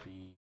be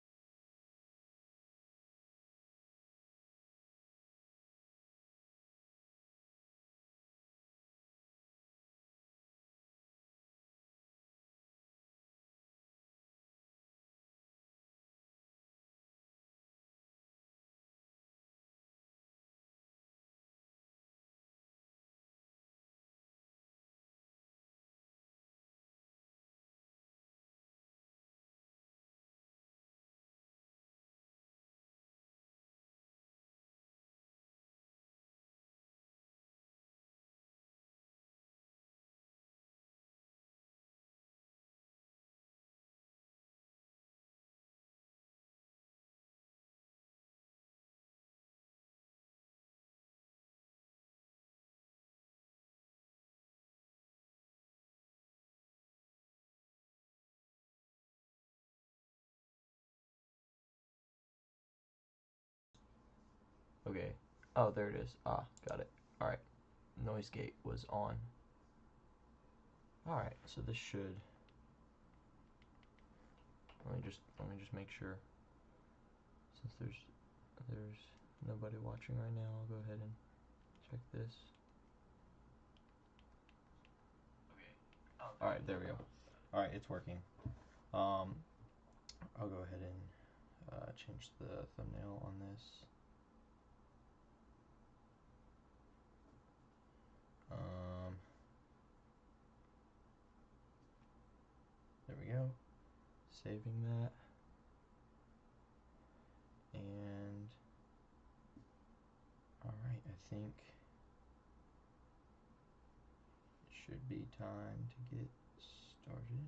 okay. Oh, there it is. Ah, got it. All right. Noise gate was on. All right. So this should. Let me just make sure. Since there's nobody watching right now, I'll go ahead and check this. All right, there we go. All right, it's working. I'll go ahead and change the thumbnail on this. There we go. Saving that. And all right, I think it should be time to get started.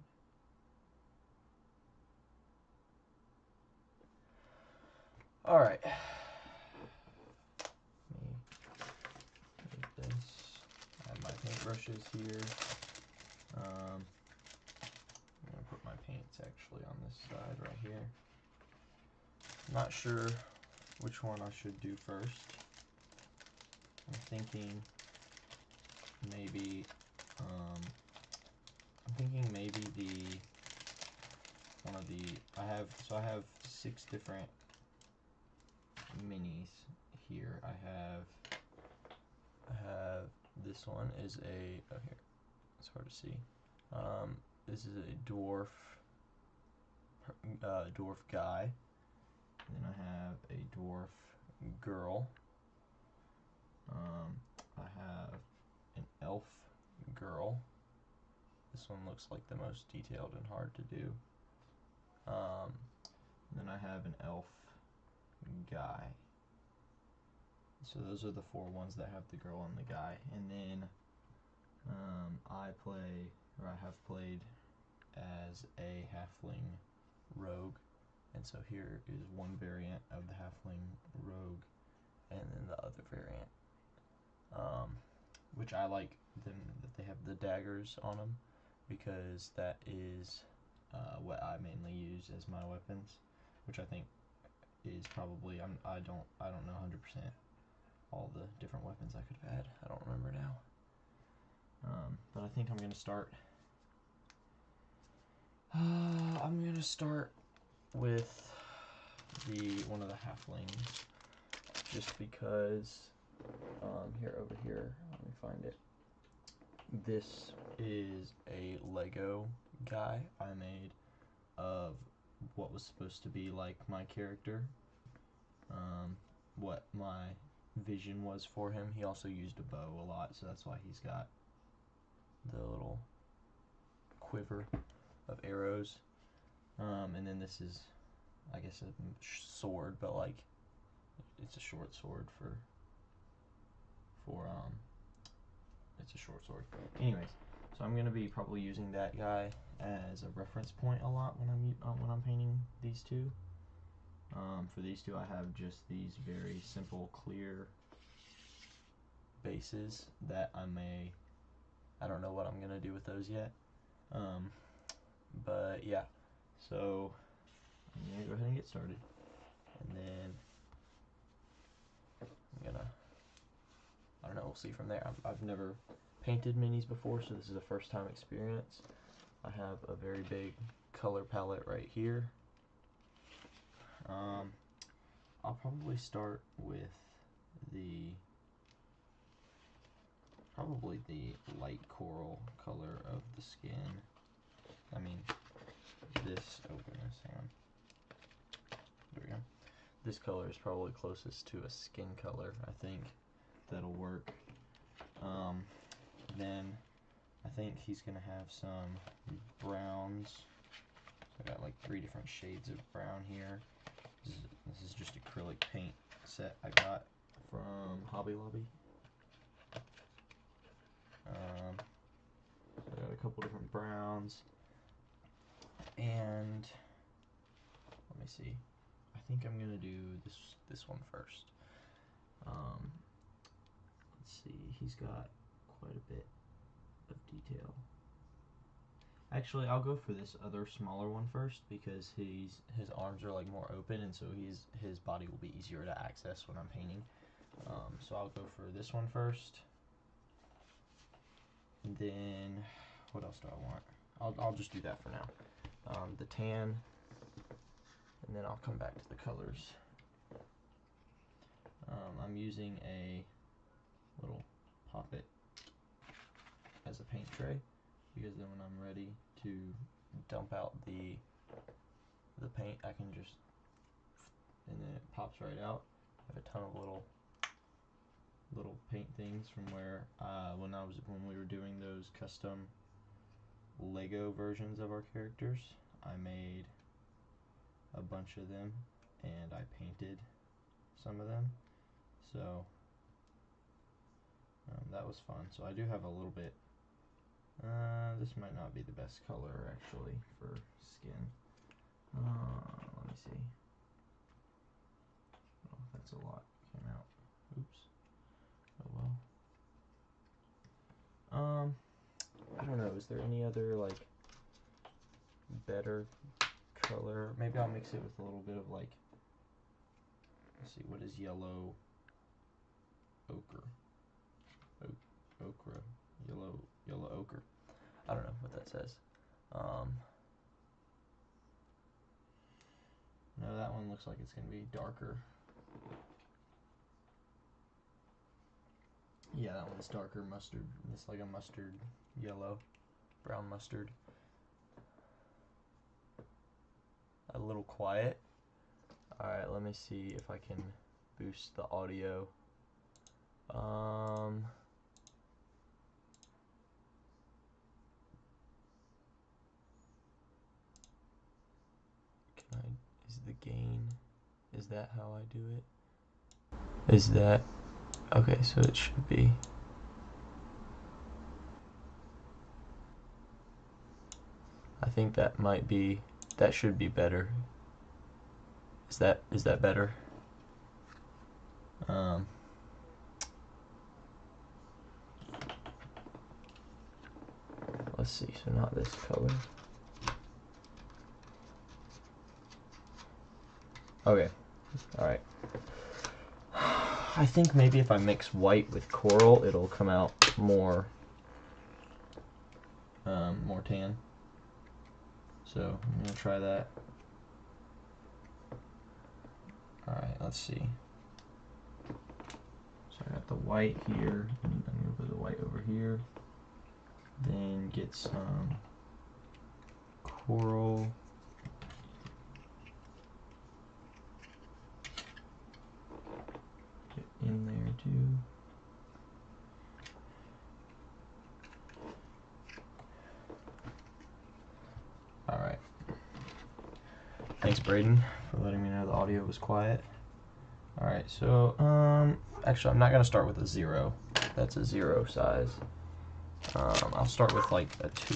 All right. Let me make this. I have my paintbrushes here. I'm gonna put my paints actually on this side right here. Not sure which one I should do first. I'm thinking maybe the one of the I have 6 different minis here. I have this one is a here, it's hard to see. This is a dwarf guy. And then I have a dwarf girl. I have an elf girl. This one looks like the most detailed and hard to do. Then I have an elf guy. So those are the 4 ones that have the girl and the guy. And then I have played as a halfling rogue. And so here is one variant of the halfling rogue, and then the other variant, which I like them that they have the daggers on them, because that is what I mainly use as my weapons, which I think is probably I don't know 100% all the different weapons I could have had. I don't remember now. But I think I'm gonna start. I'm gonna start with one of the halflings, just because. Over here, let me find it. This is a Lego guy I made of what was supposed to be like my character. What my vision was for him. He also used a bow a lot, so that's why he's got the little quiver of arrows. And then this is, I guess, a sword, but like it's a short sword for it's a short sword. Anyways, so I'm gonna be probably using that guy as a reference point a lot when I'm painting these two. For these two, I have just these very simple, clear bases that I don't know what I'm gonna do with those yet. But yeah, so I'm gonna go ahead and get started, and then I don't know, we'll see from there. I've never painted minis before, so this is a first time experience. I have a very big color palette right here. I'll probably start with probably the light coral color of the skin. I mean, this, oh goodness, hang on. There we go. This color is probably closest to a skin color. I think that'll work. Then I think he's gonna have some browns. So I got like 3 different shades of brown here. This is just acrylic paint set I got from Hobby Lobby. I got a couple different browns, and let me see. I think I'm gonna do this one first. Let's see. He's got quite a bit of detail. Actually, I'll go for this other smaller one first because his arms are like more open, and so his body will be easier to access when I'm painting. So I'll go for this one first. And then what else do I want? I'll just do that for now. The tan, and then I'll come back to the colors. I'm using a little Pop-It as a paint tray, because then when I'm ready to dump out the paint, I can just, and then it pops right out. I have a ton of little paint things from where when we were doing those custom Lego versions of our characters, I made a bunch of them and I painted some of them, so that was fun. So I do have a little bit. This might not be the best color actually for skin. Let me see. Oh, that's a lot came out. Oops. Oh well. I don't know. Is there any other like better color? Maybe I'll mix it with a little bit of like. Let's see. What is yellow? Ochre. Ochre. Yellow ochre. I don't know what that says. No, that one looks like it's going to be darker. Yeah, that one's darker mustard. It's like a mustard yellow, brown mustard. A little quiet. Alright, let me see if I can boost the audio. Is the gain, is that how I do it? Is that, okay, so it should be. I think that might be, that should be better. Is that better? Let's see, so not this color. Okay, alright. I think maybe if I mix white with coral, it'll come out more tan. So I'm gonna try that. Alright, let's see. So I got the white here, and I'm gonna put the white over here. Then get some coral. Get in there too. Alright. Thanks, Braden, for letting me know the audio was quiet. Alright, so, actually, I'm not going to start with a 0. That's a 0 size. I'll start with, like, a 2.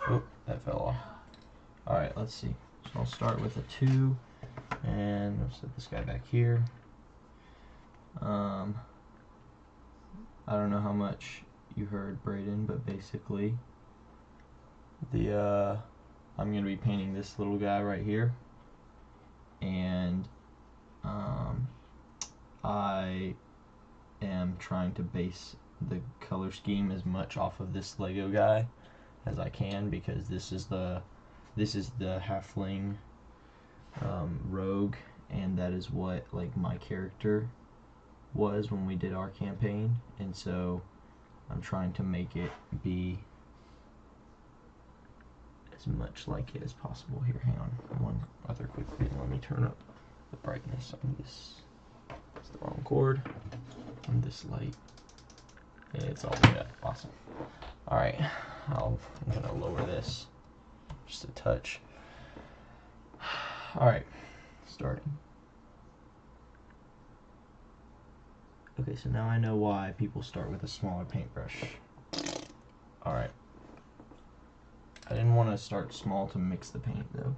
Oh, that fell off. Alright, let's see. So I'll start with a 2, and I'll set this guy back here. I don't know how much you heard, Braden, but basically I'm going to be painting this little guy right here, and I am trying to base the color scheme as much off of this Lego guy as I can, because this is the halfling rogue, and that is what like my character was when we did our campaign, and so I'm trying to make it be as much like it as possible. Here, hang on, one other quick thing. Let me turn up the brightness on this. It's the wrong cord on this light. It's all the way up. Awesome. All right, I'm gonna lower this just a touch. All right, starting. Okay, so now I know why people start with a smaller paintbrush. All right. I didn't want to start small to mix the paint though.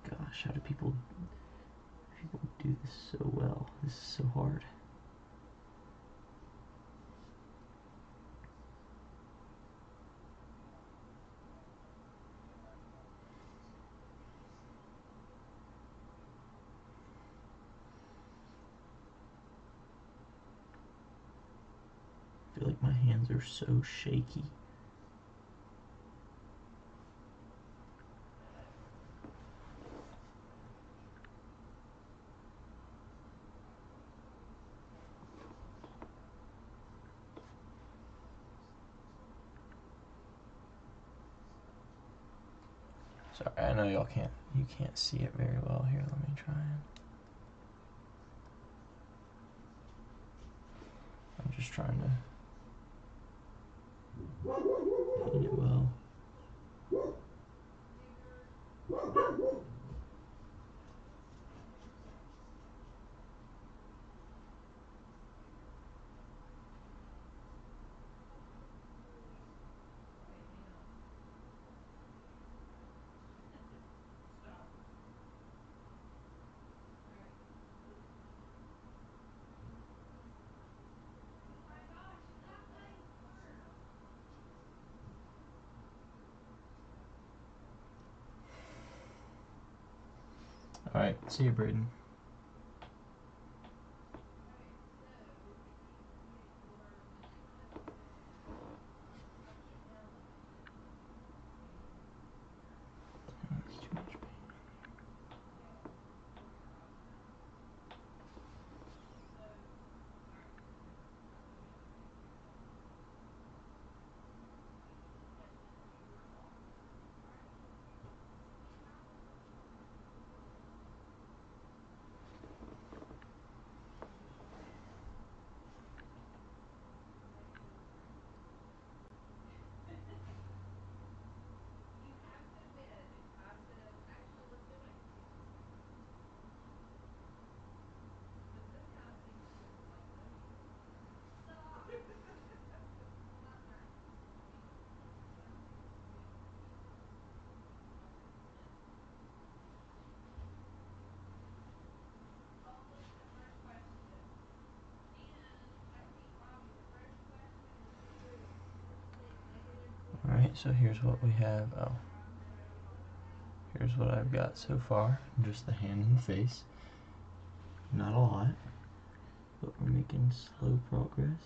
Gosh, how do people do this so well? This is so hard. I feel like my hands are so shaky. Sorry, I know you can't see it very well here. Let me try and I'm just trying to paint it well. All right, see you, Braden. That's too much paint. All right, so here's what we have. Oh, here's what I've got so far. Just the hand and the face. Not a lot, but we're making slow progress.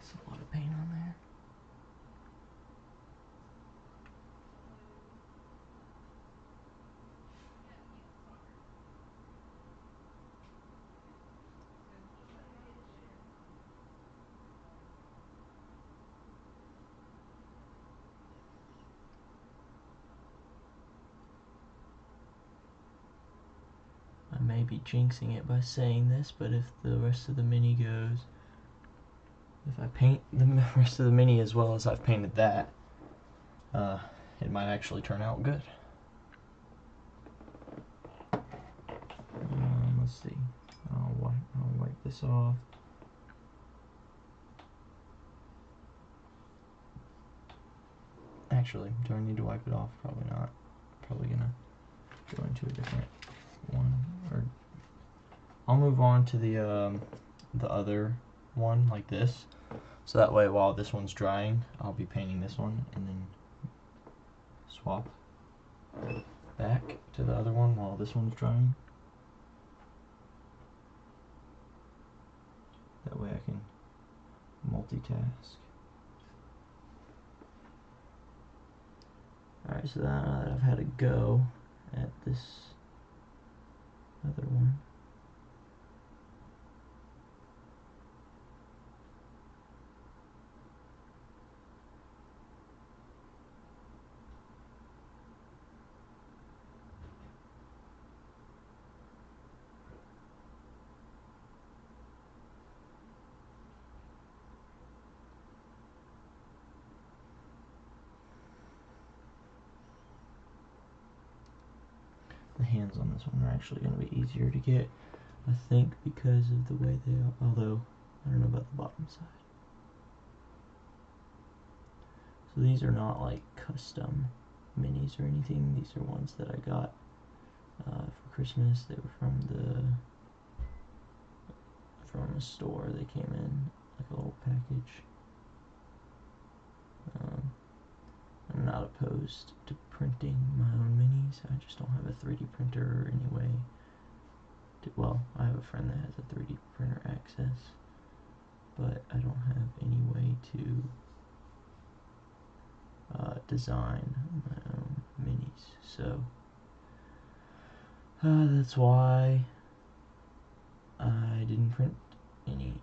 There's a lot of paint on there. I may be jinxing it by saying this, but if the rest of the mini goes, if I paint the rest of the mini as well as I've painted that, it might actually turn out good. Let's see. I'll wipe this off. Actually, do I need to wipe it off? Probably not. Probably gonna go into a different one, or I'll move on to the other one like this. So that way, while this one's drying, I'll be painting this one, and then swap back to the other one while this one's drying. That way I can multitask. Alright, so now that I've had a go at this other one, the hands on this one are actually going to be easier to get, I think, because of the way they are, although I don't know about the bottom side. So these are not like custom minis or anything. These are ones that I got for Christmas. They were from a store. They came in like a little package. I'm not opposed to printing my own minis. I just don't have a 3D printer anyway. Well, I have a friend that has a 3D printer access, but I don't have any way to design my own minis. So that's why I didn't print any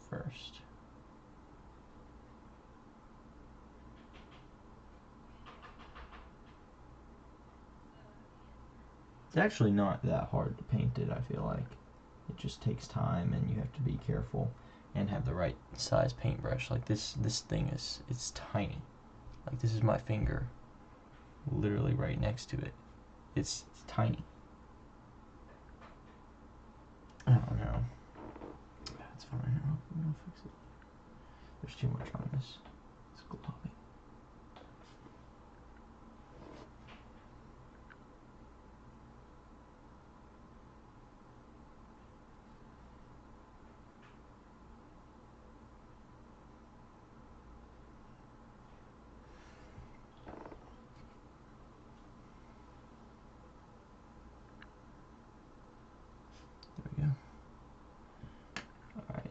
first. It's actually not that hard to paint it, I feel like. It just takes time, and you have to be careful and have the right size paintbrush. Like this thing it's tiny. Like this is my finger literally right next to it. It's tiny. I don't know. That's fine. I'll fix it. There's too much on this. It's globbing.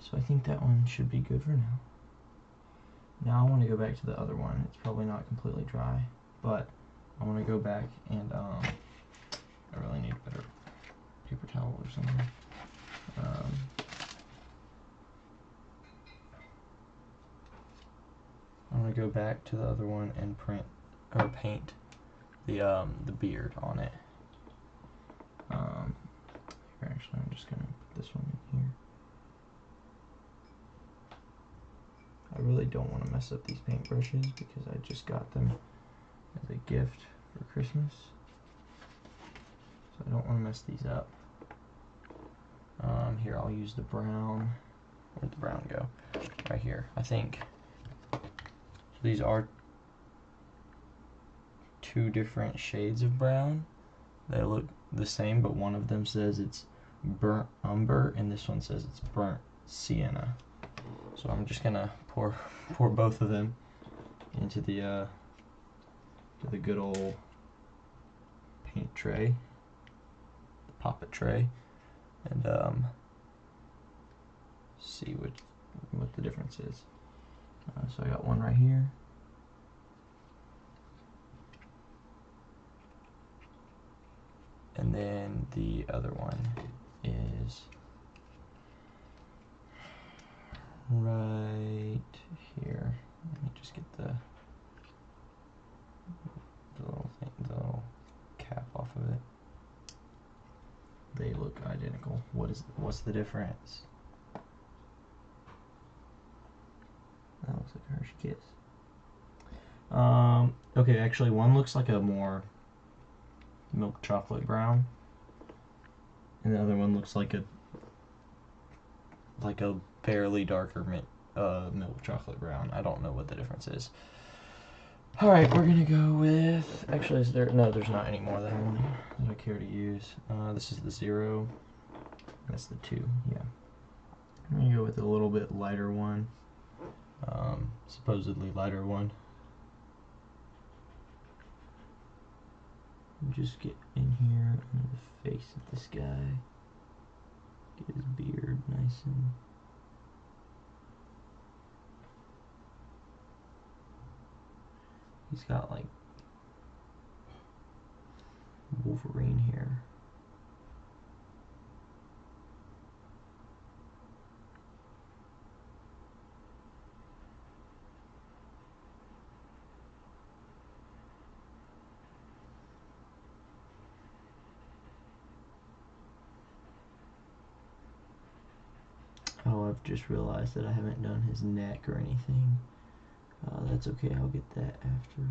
So I think that one should be good for now. Now I want to go back to the other one. It's probably not completely dry, but I want to go back and I really need a better paper towel or something. I want to go back to the other one and paint the beard on it. Actually, I'm just gonna put this one in here. I really don't want to mess up these paintbrushes because I just got them as a gift for Christmas. So I don't want to mess these up. Here, I'll use the brown. Where'd the brown go? Right here, I think. So these are two different shades of brown. They look the same, but one of them says it's burnt umber, and this one says it's burnt sienna. So I'm just gonna pour both of them into the good old paint tray, the poppet tray, and see what the difference is. So I got one right here. And then the other one is right here. Let me just get the little thing, the little cap off of it. They look identical. What's the difference? That looks like a Hershey Kiss. Okay, actually one looks like a more milk chocolate brown, and the other one looks like a barely darker milk chocolate brown. I don't know what the difference is. Alright, we're gonna go with, actually there's not any more that I care to use. This is the 0, that's the 2, yeah. I'm gonna go with a little bit lighter one, supposedly lighter one. Just get in here on the face of this guy, get his beard nice and he's got like Wolverine hair. Oh, I've just realized that I haven't done his neck or anything. That's okay, I'll get that after.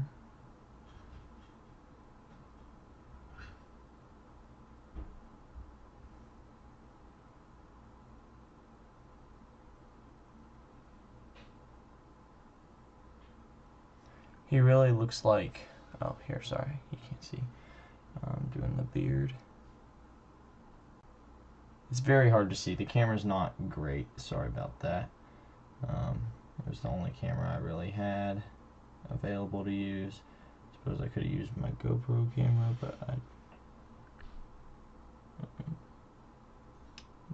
He really looks like, oh here, sorry, you can't see. I'm doing the beard. It's very hard to see. The camera's not great, sorry about that. It was the only camera I really had available to use. Suppose I could have used my GoPro camera, but I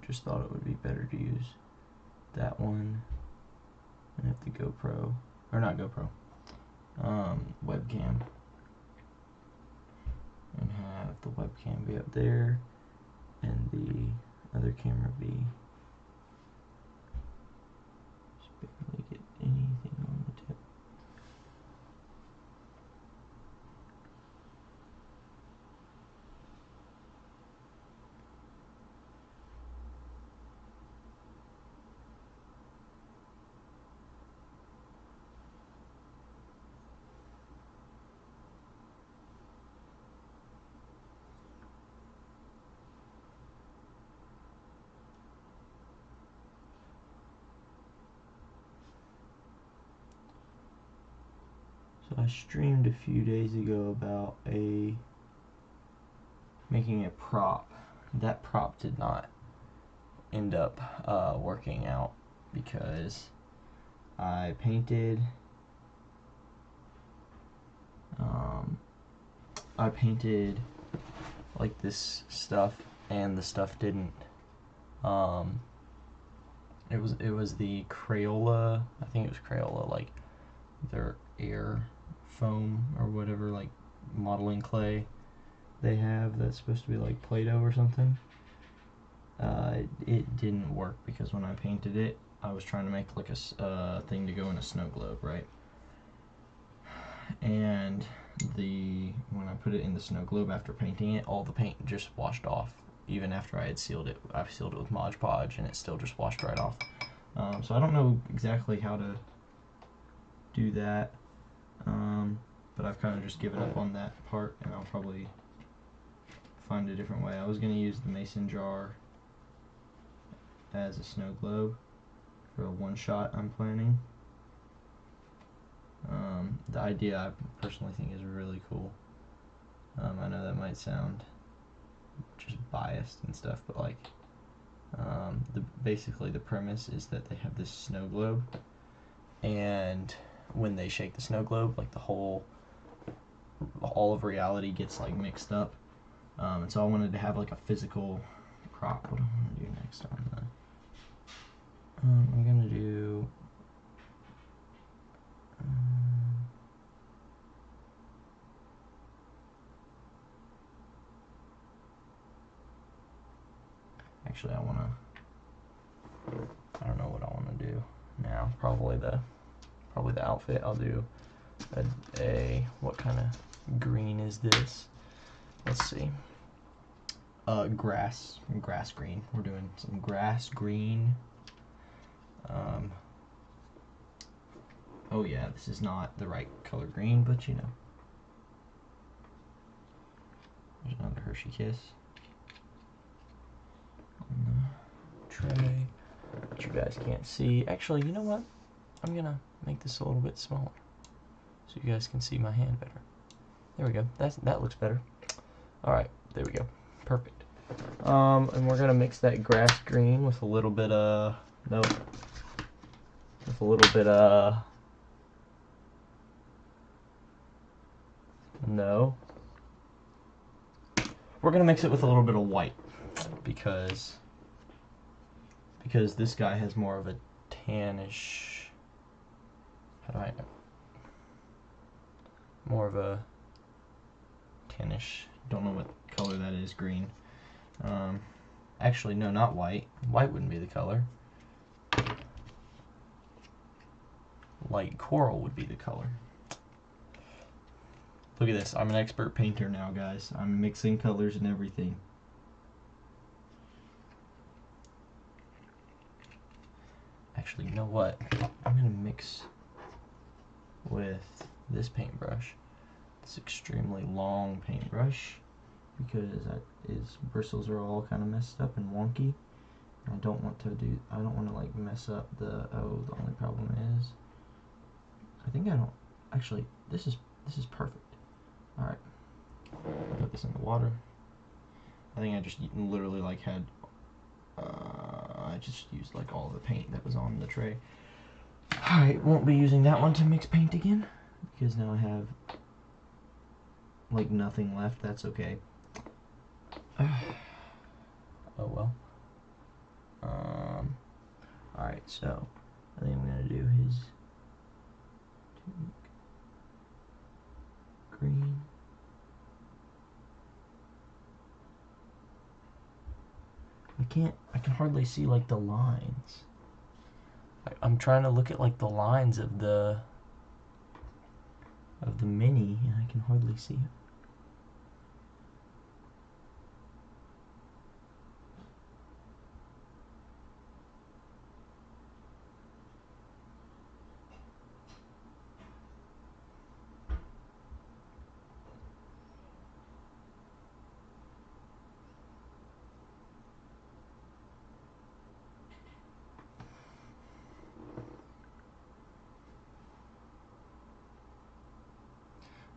just thought it would be better to use that one and have the GoPro, or not GoPro, webcam, and have the webcam be up there and the other camera be, just barely get anything on the tip. So I streamed a few days ago about making a prop. That prop did not end up working out because I painted like this stuff, and the stuff didn't it was the Crayola, I think it was Crayola, like their air foam or whatever, like modeling clay they have that's supposed to be like Play-Doh or something. It didn't work because when I painted it, I was trying to make like a thing to go in a snow globe, right? And when I put it in the snow globe after painting it, all the paint just washed off. Even after I had sealed it, I've sealed it with Mod Podge, and it still just washed right off. So I don't know exactly how to do that, but I've kind of just given up on that part, and I'll probably find a different way. I was going to use the mason jar as a snow globe for a one-shot I'm planning. The idea I personally think is really cool. I know that might sound just biased and stuff, but like basically the premise is that they have this snow globe, and when they shake the snow globe, like all of reality gets like mixed up. And so I wanted to have like a physical prop. What do I want to do next on the? I'm gonna do. Actually, I don't know what I want to do now. Probably the outfit. I'll do what kind of green is this? Let's see. Grass green. We're doing some grass green. oh yeah, this is not the right color green, but you know. There's another Hershey Kiss on the tray that you guys can't see. Actually, you know what? I'm gonna make this a little bit smaller so you guys can see my hand better. There we go. That looks better. All right, there we go. Perfect. And we're gonna mix that grass green with a little bit of with a little bit of We're gonna mix it with a little bit of white because this guy has more of a tannish. How do I? More of a tannish. Don't know what color that is. Green. Actually, no, not white. White wouldn't be the color. Light coral would be the color. Look at this. I'm an expert painter now, guys. I'm mixing colors and everything. Actually, you know what? I'm going to mix with this paintbrush. This extremely long paintbrush because its bristles are all kind of messed up and wonky. I don't want to like mess up the only problem is actually this is perfect. All right, put this in the water. I think I just literally like had I just used like all the paint that was on the tray. All right, won't be using that one to mix paint again because now I have like nothing left. That's okay. Oh well. All right, so I think I'm gonna do his green. I can hardly see like the lines. I'm trying to look at like the lines of the mini and I can hardly see it.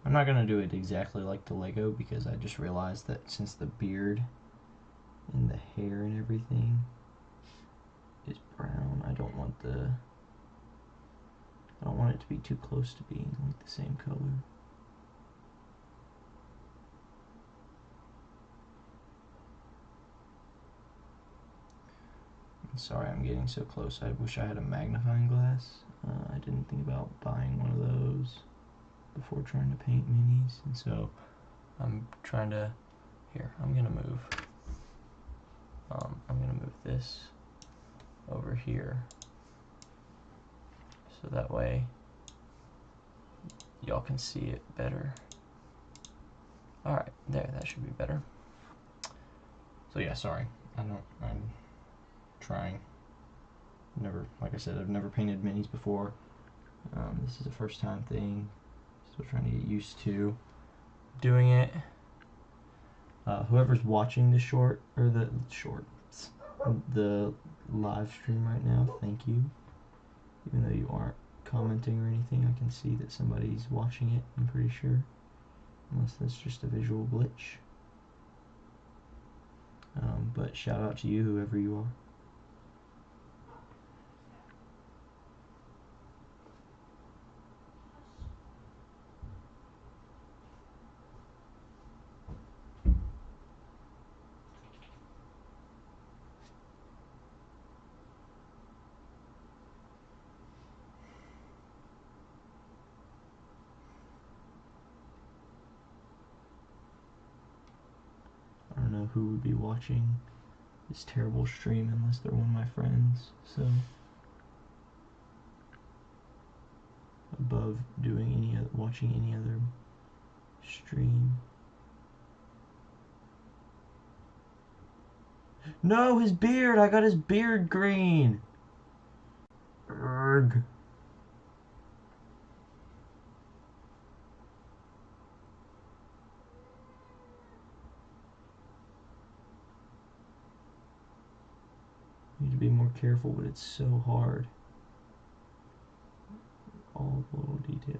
I'm not going to do it exactly like the Lego because I just realized that since the beard and the hair and everything is brown, I don't want it to be too close to being like the same color. Sorry I'm getting so close. I wish I had a magnifying glass. I didn't think about buying one of those before trying to paint minis, and so I'm trying to, I'm gonna move this over here so that way y'all can see it better. Alright, there, that should be better. So yeah, sorry, I'm trying. Like I said, I've never painted minis before. This is a first time thing. Still trying to get used to doing it. Whoever's watching the the live stream right now, thank you. Even though you aren't commenting or anything, I can see that somebody's watching it, I'm pretty sure. Unless that's just a visual glitch. But shout out to you, whoever you are. I don't know who would be watching this terrible stream unless they're one of my friends, so above watching any other stream. No, his beard! I got his beard green! Urgh. be more careful, but it's so hard. All the little details.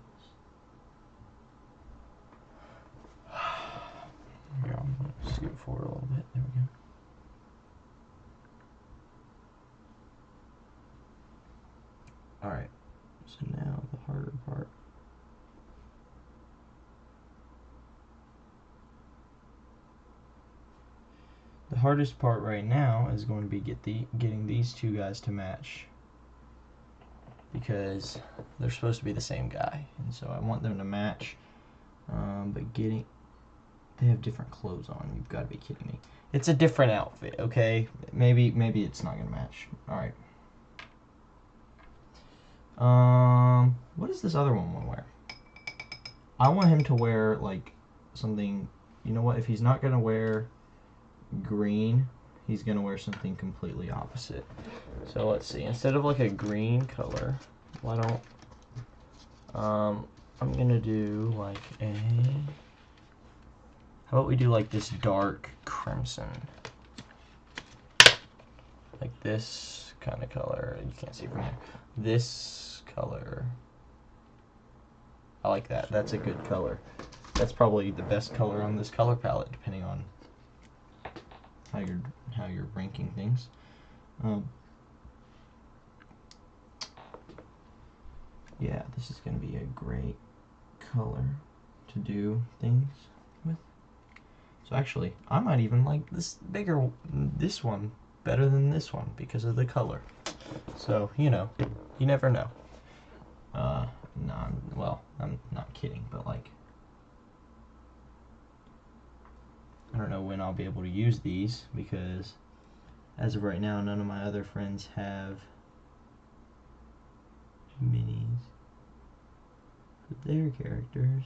Here, I'm going to scoot forward a little bit. There we go. Alright, so now the harder part. The hardest part right now is going to be getting these two guys to match, because they're supposed to be the same guy, and so I want them to match, but they have different clothes on. You've got to be kidding me. It's a different outfit, okay? Maybe it's not gonna match. Alright. What does this other one want to wear? I want him to wear like something, you know what, if he's not gonna wear green, he's gonna wear something completely opposite. So let's see, instead of like a green color, why don't I'm gonna do like how about we do like this dark crimson, like this kind of color. You can't see from here. This color, I like that. That's a good color. That's probably the best color on this color palette, depending on how you're ranking things. Yeah, this is going to be a great color to do things with. So actually, I might even like this one better than this one because of the color. So, you know, you never know. Well, I'm not kidding, but like, I don't know when I'll be able to use these, because as of right now, none of my other friends have minis for their characters.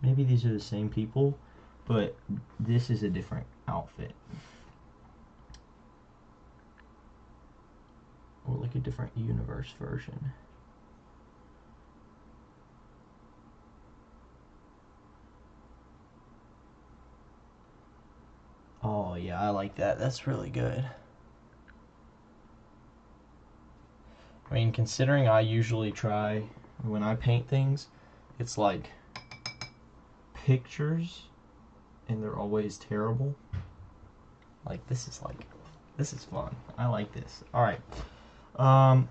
Maybe these are the same people, but this is a different outfit. Or like a different universe version. Oh yeah, I like that. That's really good. I mean, considering I usually try, when I paint things, it's like pictures, and they're always terrible. Like, this is fun. I like this. Alright. I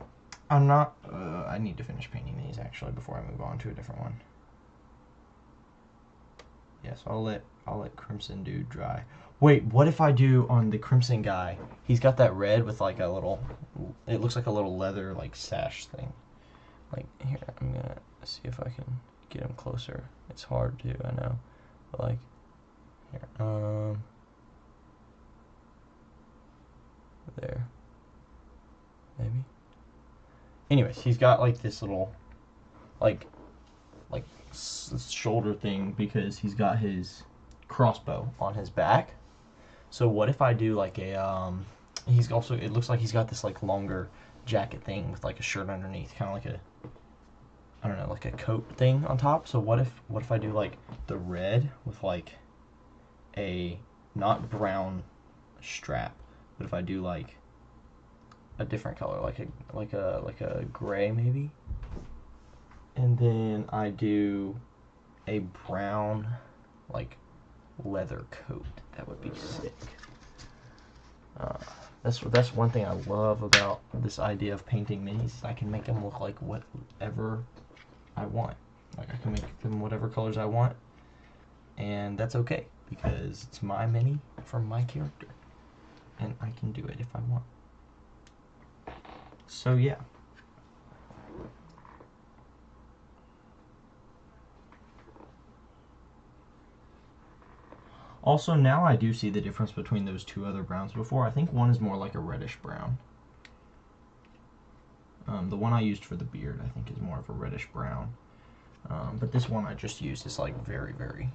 need to finish painting these, actually, before I move on to a different one. Yes, I'll let Crimson Dude dry. Wait, what if I do on the Crimson guy? He's got that red with like a little, it looks like a little leather like sash thing. Like, here, I'm gonna see if I can get him closer. It's hard to, I know, but like, here, there, maybe. Anyways, he's got like this little, like shoulder thing because he's got his crossbow on his back. So what if I do like a, he's also, it looks like he's got this like longer jacket thing with like a shirt underneath, kind of like a, I don't know, like a coat thing on top. So what if I do like the red with like a, not brown strap, but if I do like a different color, like a gray maybe, and then I do a brown like leather coat. That would be sick. That's one thing I love about this idea of painting minis. Is I can make them look like whatever I want. Like, I can make them whatever colors I want, and that's okay because it's my mini from my character, and I can do it if I want. So yeah. Also, now I do see the difference between those two other browns. Before, I think one is more like a reddish brown. The one I used for the beard, I think, is more of a reddish brown. But this one I just used is like very, very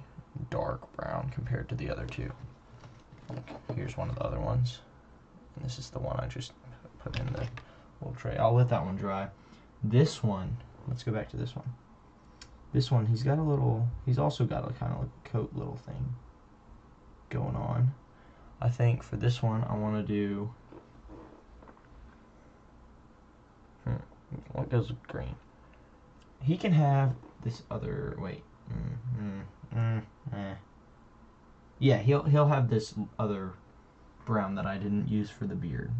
dark brown compared to the other two. Like, here's one of the other ones. And this is the one I just put in the little tray. I'll let that one dry. This one, let's go back to this one. This one, he's also got a kind of like coat little thing going on. I think for this one, I want to do, what goes with green? He can have this other, wait, yeah, he'll have this other brown that I didn't use for the beard.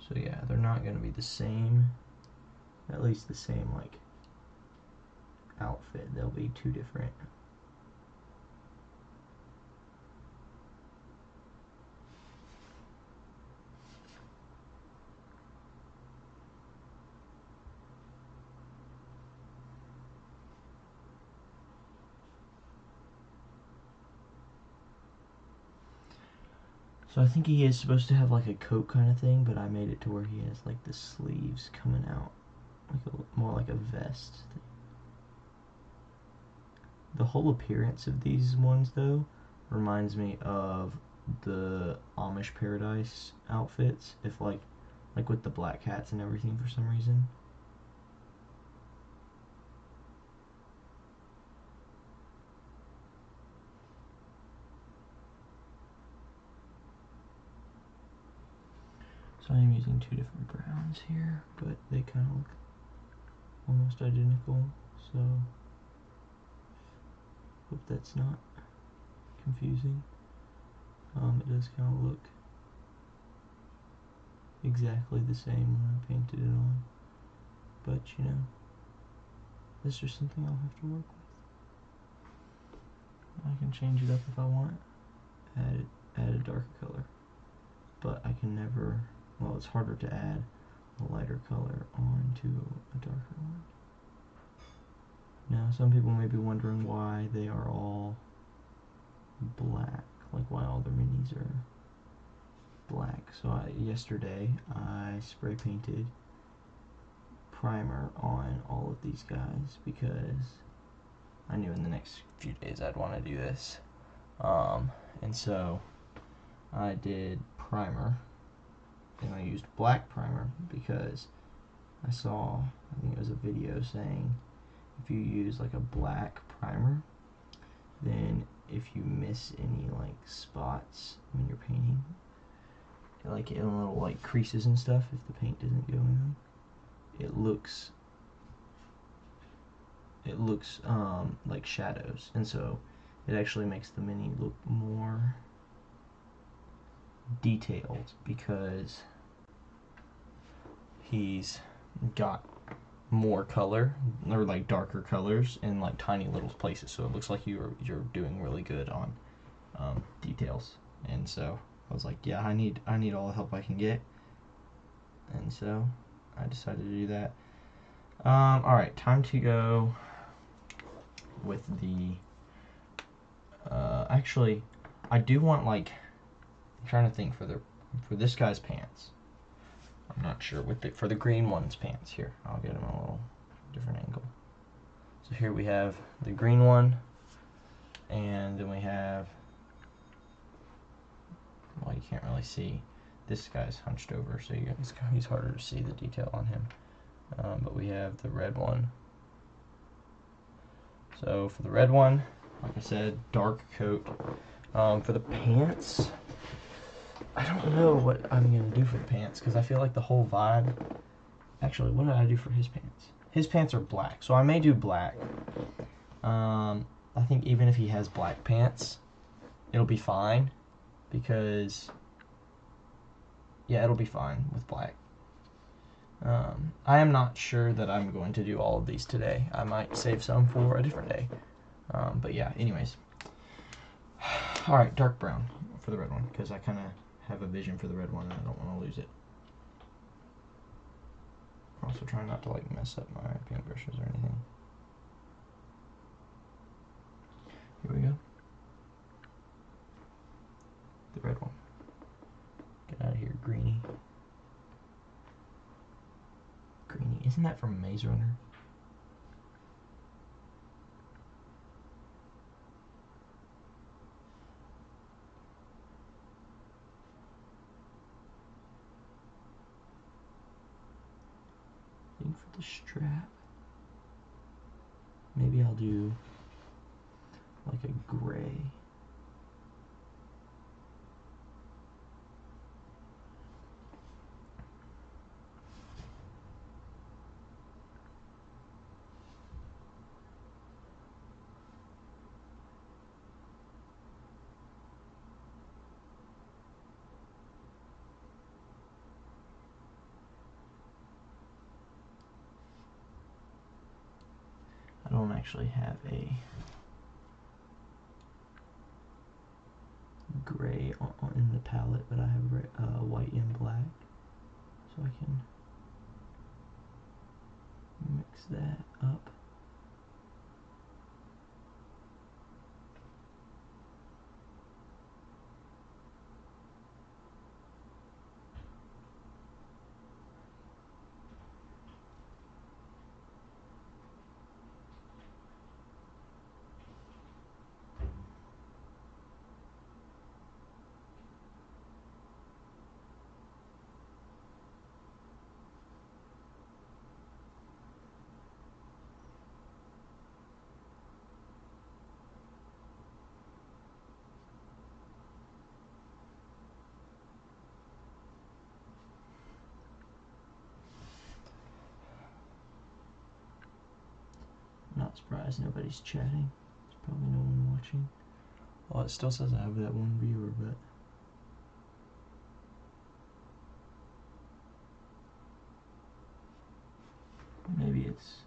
So yeah, they're not going to be the same, at least the same like outfit. They'll be two different. So I think he is supposed to have like a coat kind of thing, but I made it to where he has like the sleeves coming out, like more like a vest thing. The whole appearance of these ones though reminds me of the Amish Paradise outfits, if like with the black hats and everything for some reason. So I'm using two different browns here, but they kind of look almost identical, so hope that's not confusing. It does kind of look exactly the same when I painted it on, but you know, that's just something I'll have to work with. I can change it up if I want, add a darker color, but I can never, well, it's harder to add a lighter color onto a darker one. Now, some people may be wondering why they are all black, like why all the minis are black. So yesterday I spray painted primer on all of these guys because I knew in the next few days I'd want to do this. And so I did primer, and I used black primer because I saw, I think it was a video saying if you use like a black primer, then if you miss any like spots when you're painting, like in little like creases and stuff, if the paint doesn't go in, it looks like shadows, and so it actually makes the mini look more detailed because he's got more color, or like darker colors in like tiny little places, so it looks like you're doing really good on details. And so I was like, yeah, I need all the help I can get, and so I decided to do that. Alright, time to go with the actually I do want, like, I'm trying to think for this guy's pants. I'm not sure for the green one's pants. Here, I'll get him a little different angle. So here we have the green one, and then we have, well, you can't really see, this guy's hunched over, so he's harder to see the detail on him. But we have the red one. So for the red one, like I said, dark coat. For the pants, I don't know what I'm going to do for the pants, because I feel like the whole vibe, actually, what did I do for his pants? His pants are black, so I may do black. I think even if he has black pants, it'll be fine, because, yeah, it'll be fine with black. I am not sure that I'm going to do all of these today. I might save some for a different day. But yeah, anyways. Alright, dark brown for the red one, because I kind of have a vision for the red one and I don't want to lose it. Also trying not to like mess up my paintbrushes or anything. Here we go. The red one. Get out of here, Greenie. Greenie. Isn't that from Maze Runner? the strap. Maybe I'll do like a gray. I don't actually have a gray in the palette, but I have white and black, so I can mix that up. Not surprised nobody's chatting. There's probably no one watching. Well, it still says I have that one viewer, but maybe it's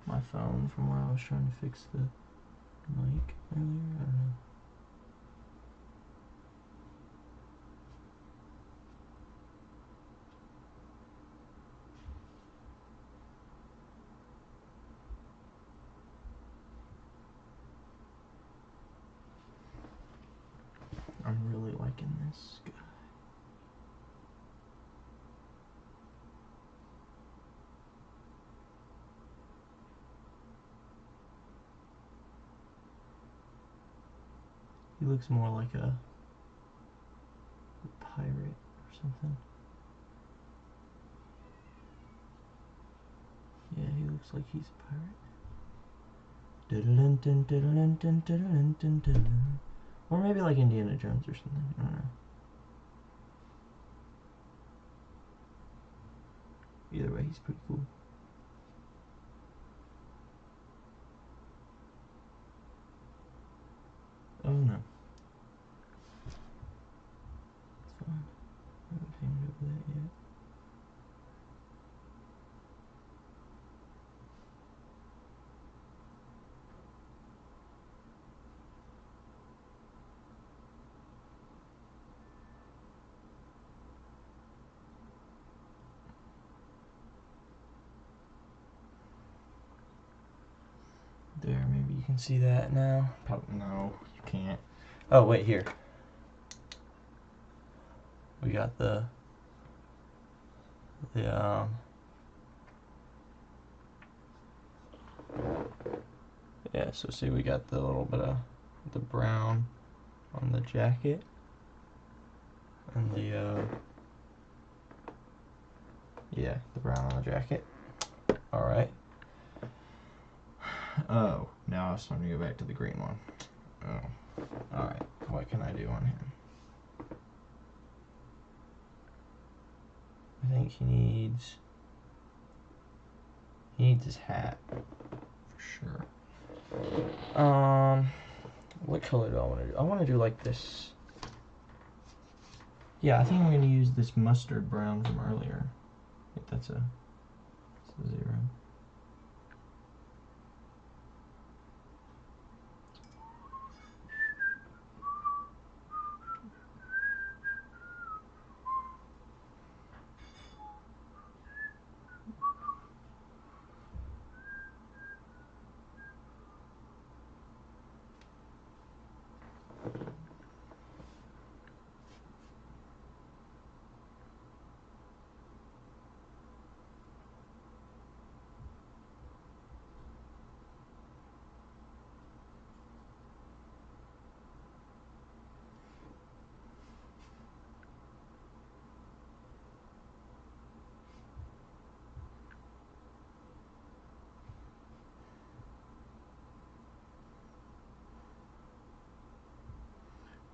my phone from where I was trying to fix the mic earlier. I don't know. I'm really liking this guy. He looks more like a pirate or something. Yeah, he looks like he's a pirate. Or maybe like Indiana Jones or something. I don't know. Either way, he's pretty cool. Oh no. It's fine. I haven't painted over that yet. There, maybe you can see that now. Probably, no, you can't. Oh, wait, here. We got the yeah, so see, we got the little bit of the brown on the jacket and the yeah, the brown on the jacket. All right. Oh, now it's time to go back to the green one. Oh, all right. What can I do on him? I think he needs his hat for sure. What color do I want to do? I want to do like this. Yeah, I think I'm going to use this mustard brown from earlier. I think that's a 0.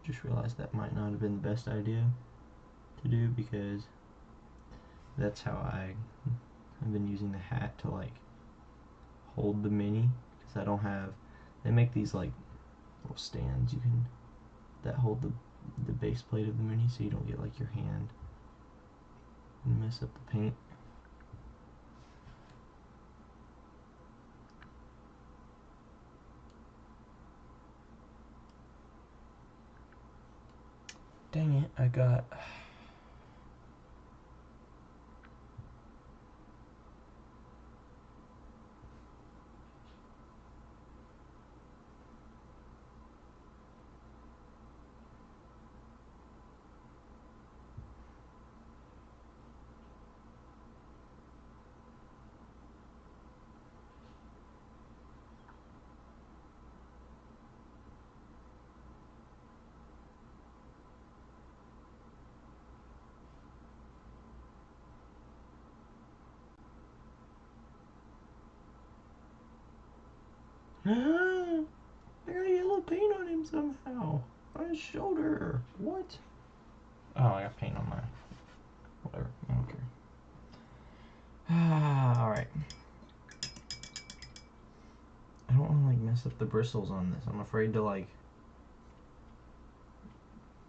Just realized that might not have been the best idea to do, because that's how I've been using the hat to like hold the mini, because I don't have, they make these like little stands that hold the base plate of the mini, so you don't get like your hand and mess up the paint. Dang it, I got... I got yellow paint on him somehow. On his shoulder. What? Oh, I got paint on mine. Whatever. I don't care. Alright. I don't want to like mess up the bristles on this. I'm afraid to like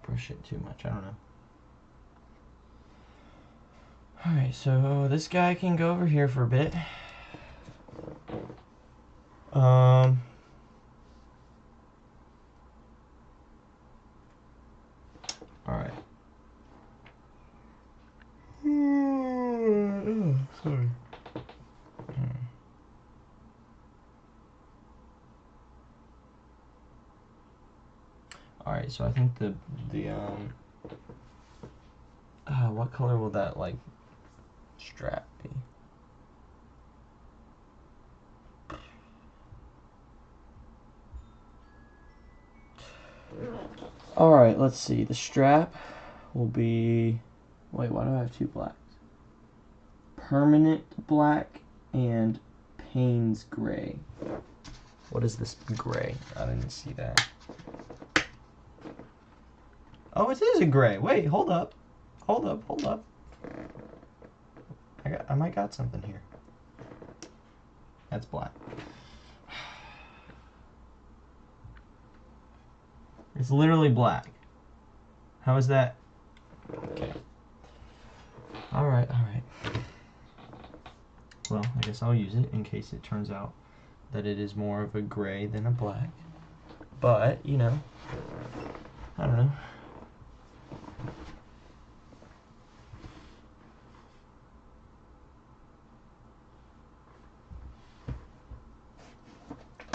brush it too much. I don't know. Alright, so this guy can go over here for a bit. Alright. Sorry. Alright, so I think what color will that like strap be? Alright, let's see. The strap will be... Wait, why do I have two blacks? Permanent black and Payne's gray. What is this gray? I didn't see that. Oh, it is a gray. Wait, hold up. Hold up, hold up. I might got something here. That's black. It's literally black. How is that? Okay. Alright, alright. Well, I guess I'll use it in case it turns out that it is more of a gray than a black. But, you know, I don't know.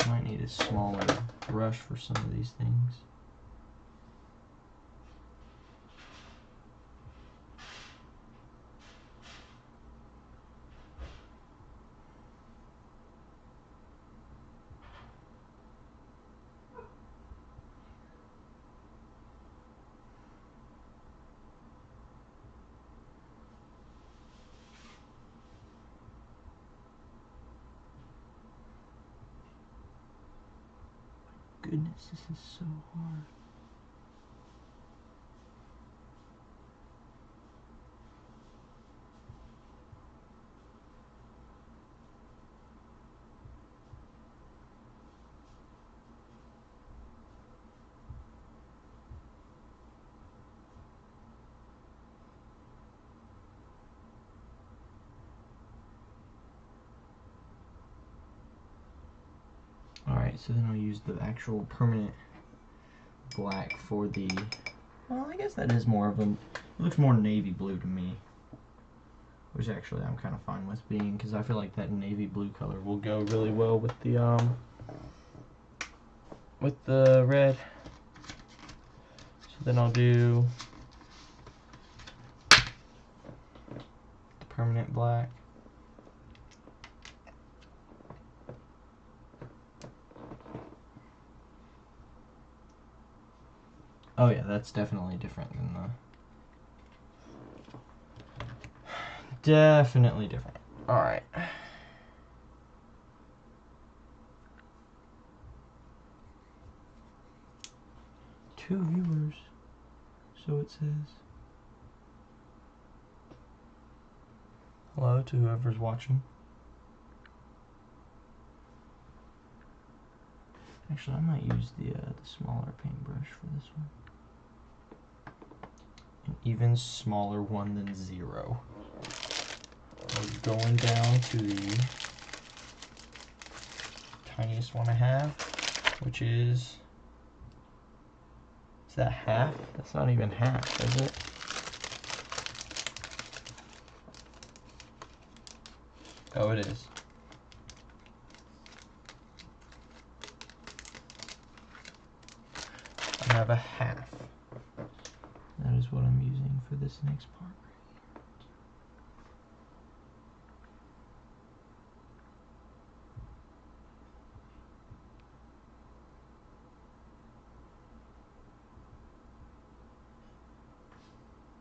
Might need a smaller brush for some of these things. Goodness, this is so hard. Alright, so then I'll use the actual permanent black for the... Well, I guess that is more of a... It looks more navy blue to me. Which actually I'm kind of fine with being, because I feel like that navy blue color will go really well with the red. So then I'll do the permanent black. Oh yeah, that's definitely different than the... Definitely different. Alright. 2 viewers. So it says. Hello to whoever's watching. Actually, I might use the smaller paintbrush for this one. An even smaller one than 0. We're going down to the tiniest one I have, which is that half? That's not even half, is it? Oh, it is. I have a half. That is what I'm using for this next part.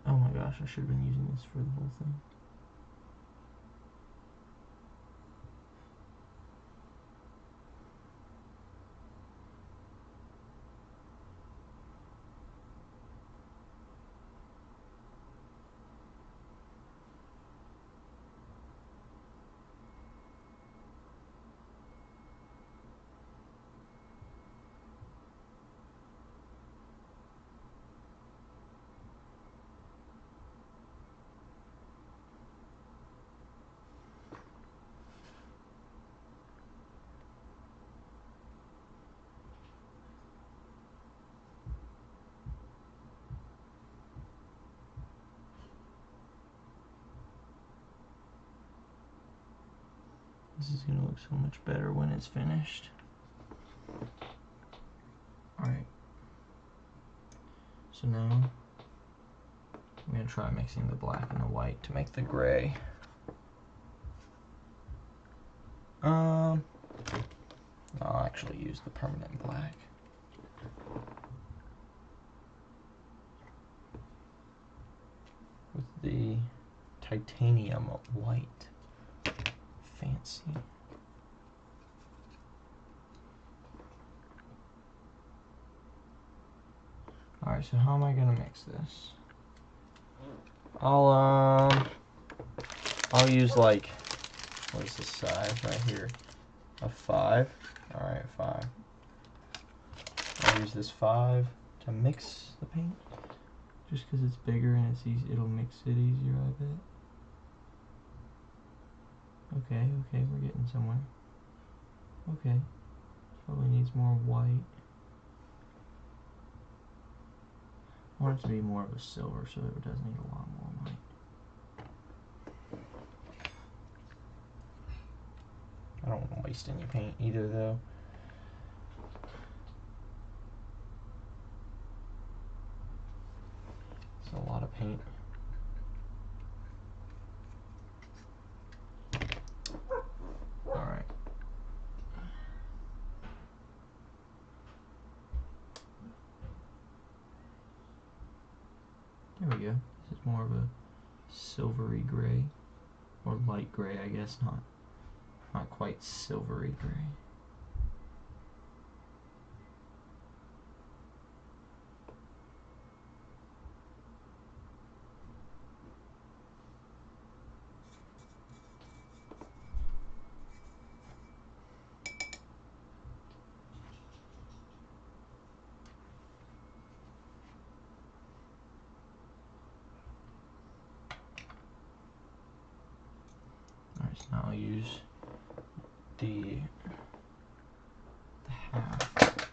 Oh my gosh, I should have been using this for the whole thing. This is going to look so much better when it's finished. Alright. So now I'm going to try mixing the black and the white to make the gray. I'll actually use the permanent black. With the titanium white. Fancy. Alright, so how am I gonna mix this? I'll use like, what is the size right here? A 5. Alright, 5. I'll use this 5 to mix the paint. Just because it's bigger and it's easy, it'll mix it easier, I bet. Okay, we're getting somewhere. Okay, probably needs more white. I want it to be more of a silver, so it does need a lot more white. I don't want to waste any paint either, though. It's a lot of paint. Alright. There we go. This is more of a silvery gray. Or light gray, I guess. Not quite silvery gray. Alright, so now I'll use the half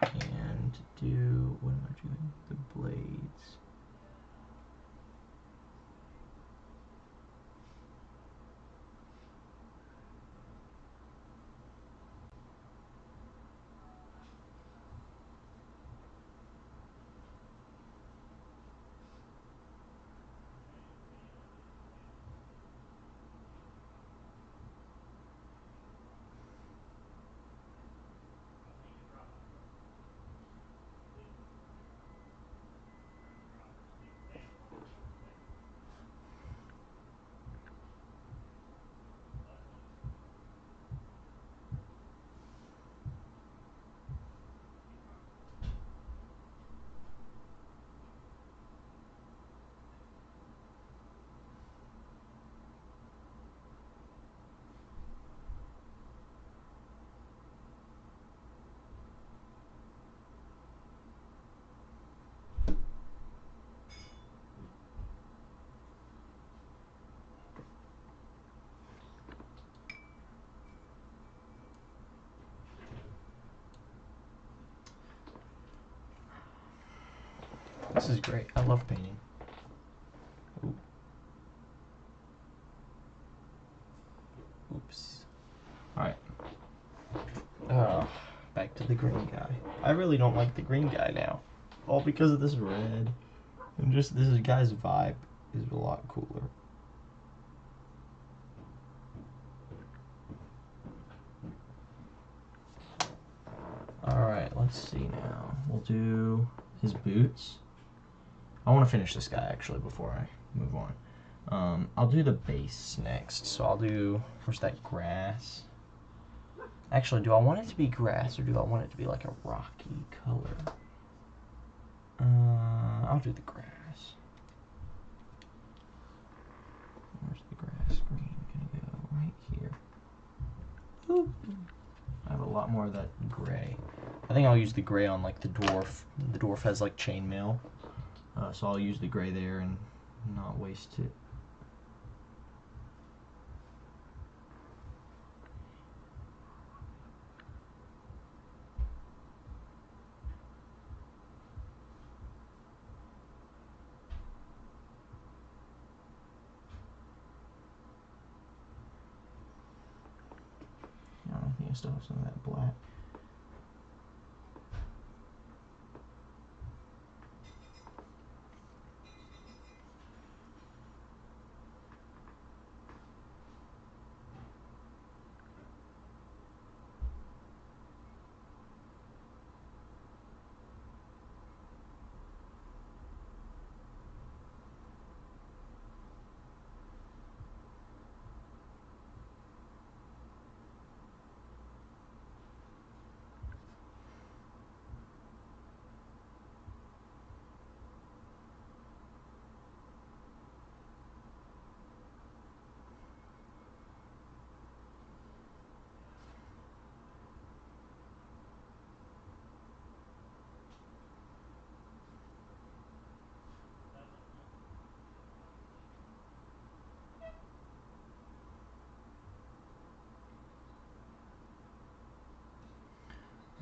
and do, what am I doing? The blades. This is great. I love painting. Ooh. Oops. Alright. Back to the green guy. I really don't like the green guy now. All because of this red. And just this guy's vibe is a lot cooler. Alright, let's see now. We'll do his boots. I want to finish this guy actually before I move on. I'll do the base next. So I'll do, where's that grass? Actually, do I want it to be grass or do I want it to be like a rocky color? I'll do the grass. Where's the grass green gonna go? Right here. Boop. I have a lot more of that gray. I think I'll use the gray on like the dwarf. The dwarf has like chainmail. So I'll use the gray there and not waste it. I think I still have some of that black.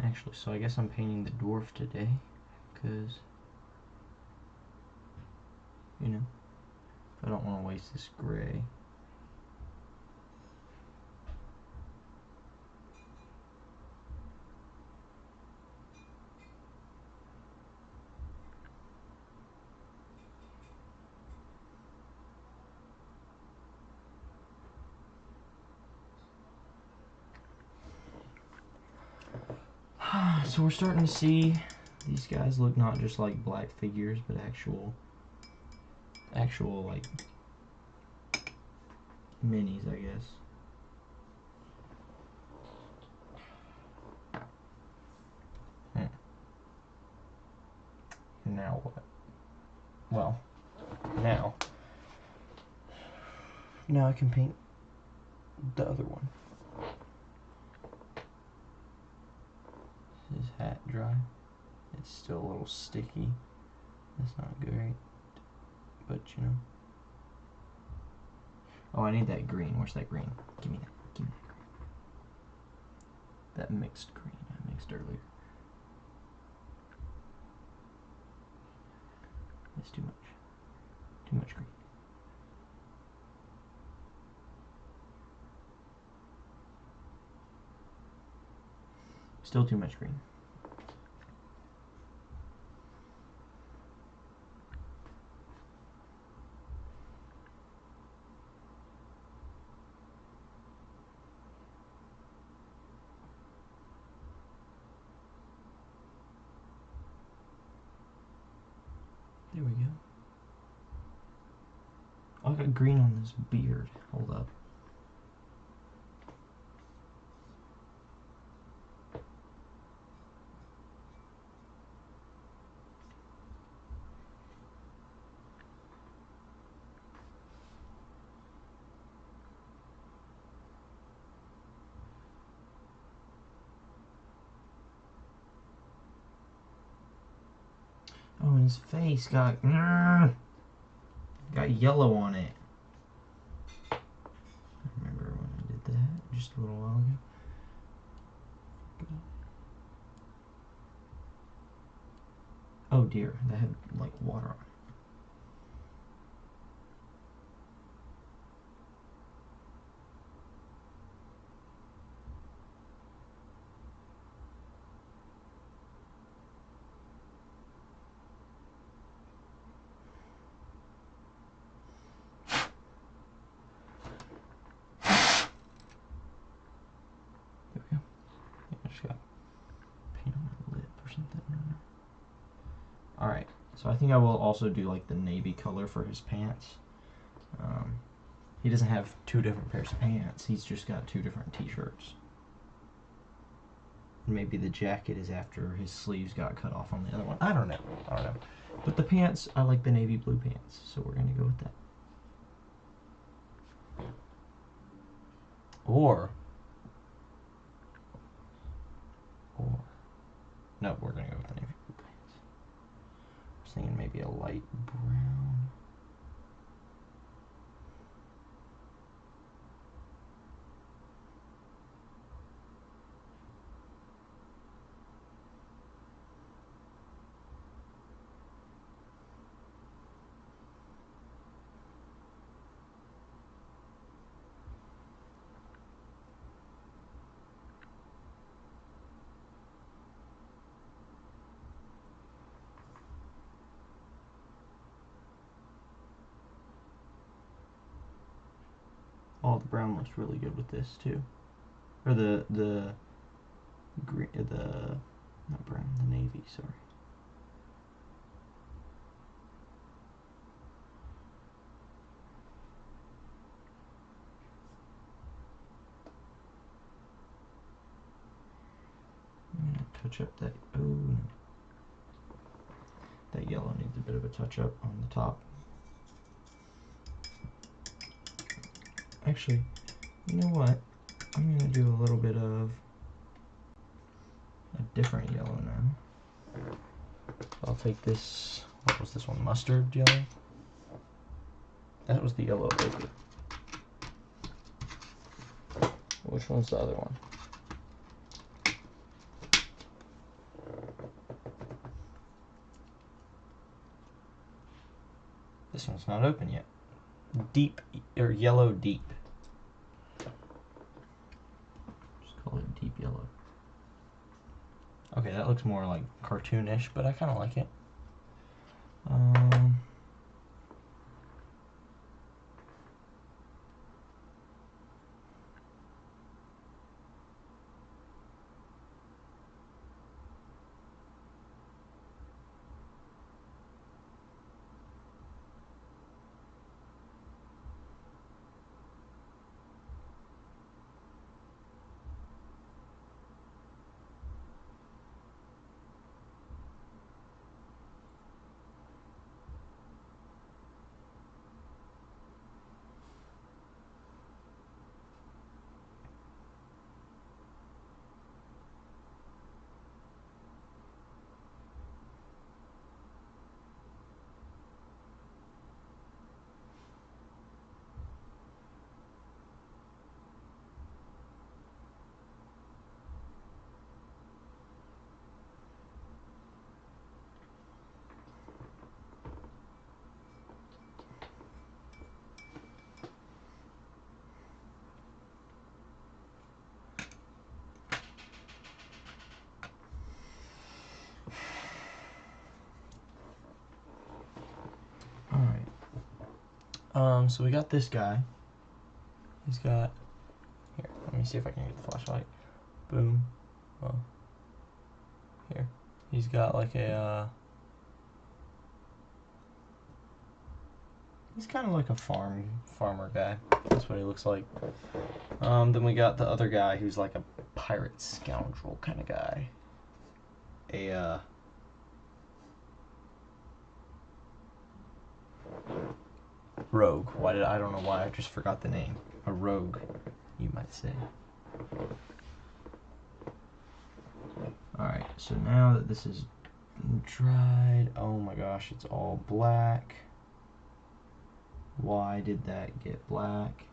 Actually, so I guess I'm painting the dwarf today, because, you know, I don't want to waste this gray. So we're starting to see these guys look not just like black figures, but actual like minis, I guess. Now what? Well, now I can paint the other one. Is his hat dry? It's still a little sticky. That's not great, but you know. Oh, I need that green. Where's that green? Give me that. Give me that green. That mixed green I mixed earlier. It's too much. Too much green. Still too much green. There we go. Oh, I got green on this beard. Hold up. Oh, and his face got yellow on it. I remember when I did that just a little while ago. Oh dear, that had like water on it. There we go. I just got paint on my lip or something. Alright, so I think I will also do like the navy color for his pants. He doesn't have two different pairs of pants, he's just got two different t-shirts. Maybe the jacket is after his sleeves got cut off on the other one. I don't know. But the pants, I like the navy blue pants, so we're gonna go with that. Or no, we're gonna go with the navy blue pants. I was thinking maybe a light brown. Oh, the brown looks really good with this too. Or the green, not brown, the navy, sorry. I'm gonna touch up that, oh, that yellow needs a bit of a touch up on the top. Actually, you know what? I'm gonna do a little bit of a different yellow now. I'll take this, what was this one, mustard yellow? That was the yellow baby. Which one's the other one? This one's not open yet. Deep, or yellow deep. Just call it deep yellow. Okay, that looks more like cartoonish, but I kind of like it. So we got this guy. He's got, here, let me see if I can get the flashlight. Boom. Well, here. He's got like a, he's kind of like a farmer guy. That's what he looks like. Then we got the other guy who's like a pirate scoundrel kind of guy. Rogue. I don't know why I just forgot the name. A rogue, you might say. Alright, so now that this is dried, oh my gosh, it's all black. Why did that get black?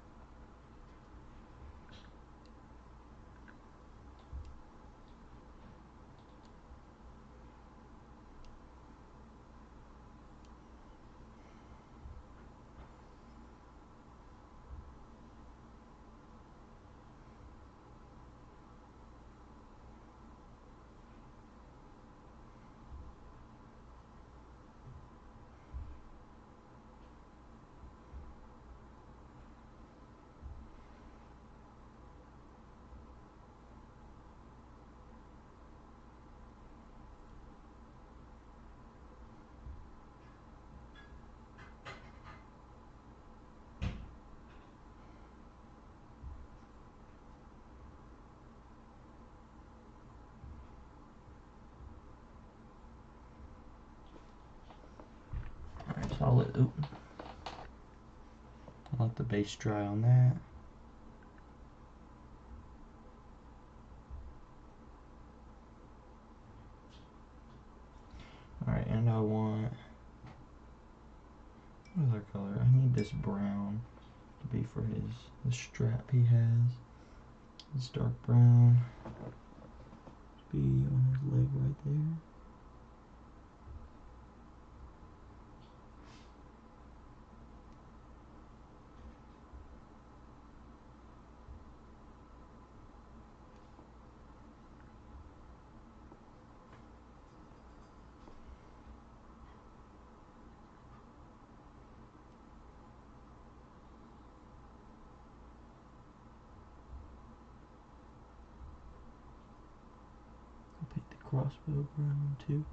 I'll let the base dry on that. Alright, and I want, what other color? I need this brown to be for the strap he has. This dark brown to be on his leg right there. Paint the crossbow brown too.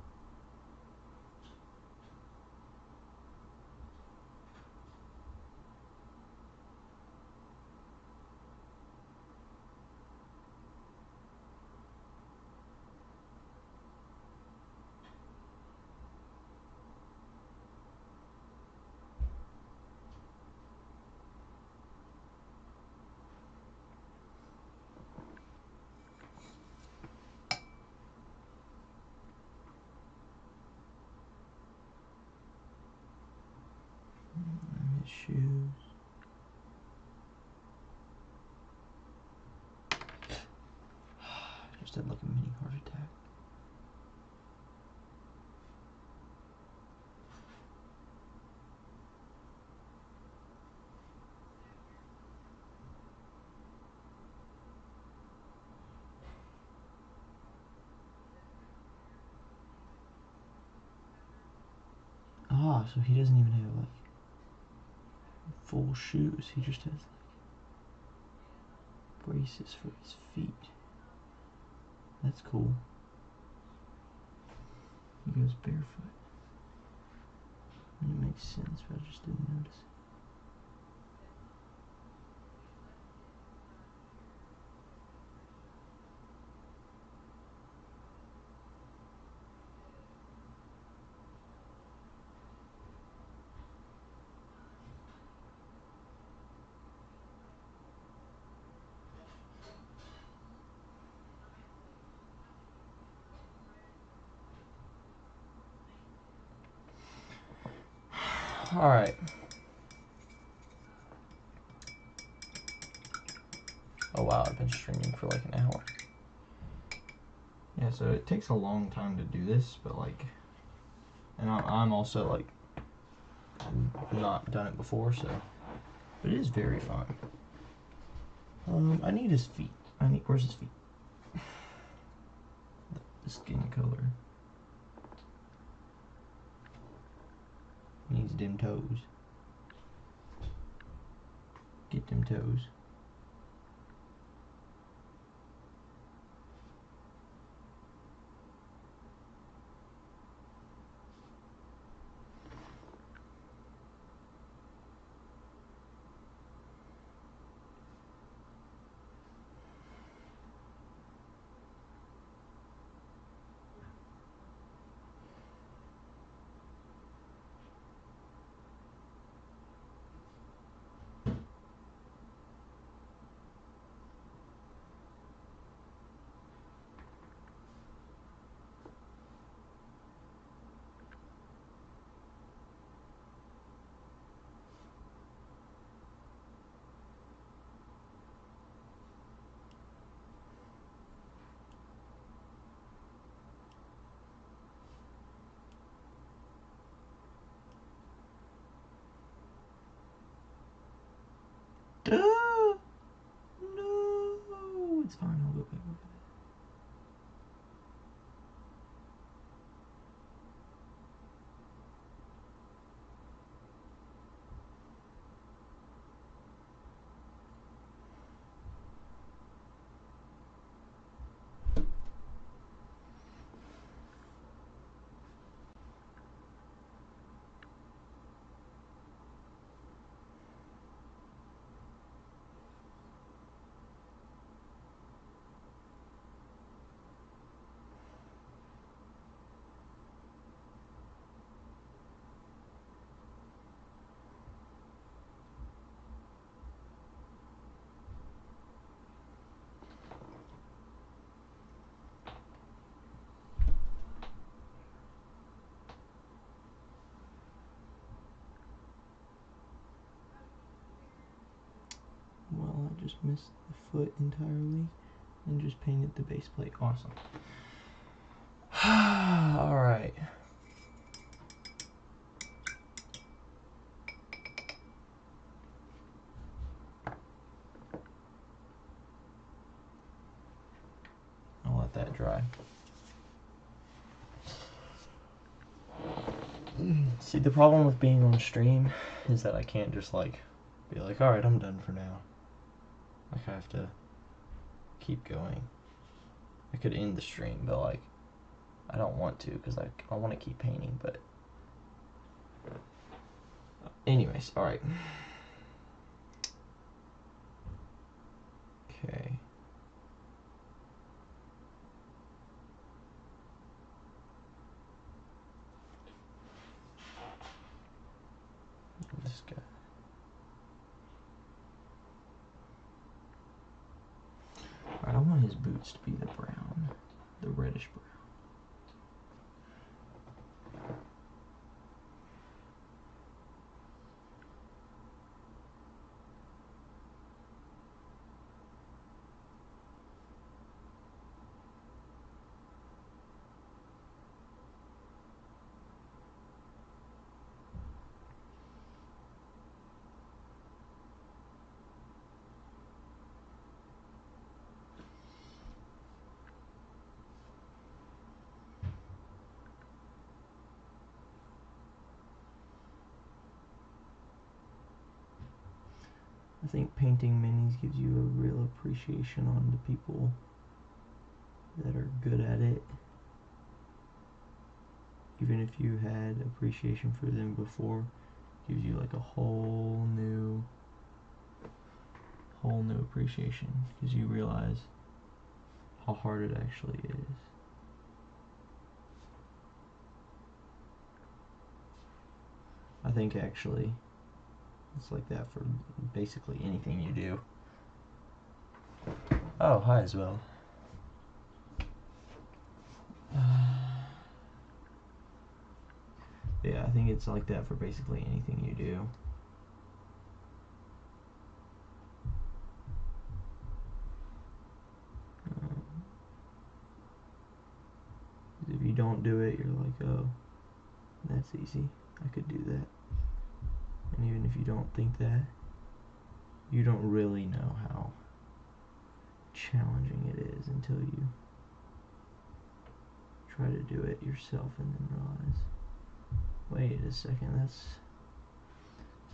His shoes. Just had like a mini heart attack. Ah, so he doesn't even have like full shoes. He just has like braces for his feet. That's cool. He goes barefoot. And it makes sense, but I just didn't notice it. Alright. Oh wow, I've been streaming for like an hour. Yeah, so it takes a long time to do this, but like, and I'm also like, not done it before, so, but it is very fun. I need his feet. Where's his feet? The skin color. Needs them toes. Get them toes. Duh! No! It's fine, I'll go back over there. just missed the foot entirely and just painted the base plate. Awesome. Alright. I'll let that dry. See, the problem with being on stream is that I can't just like be like, alright, I'm done for now. Like, I have to keep going. I could end the stream, but like, I don't want to because I want to keep painting, but anyways, alright. Okay. This guy. Alright, I want his boots to be the brown, the reddish brown. I think painting minis gives you a real appreciation on the people that are good at it. Even if you had appreciation for them before, gives you like a whole new appreciation because you realize how hard it actually is. I think actually it's like that for basically anything you do. Oh, hi as well. Yeah, I think it's like that for basically anything you do. If you don't do it, you're like, oh, that's easy. I could do that. And even if you don't think that, you don't really know how challenging it is until you try to do it yourself and then realize, wait a second, that's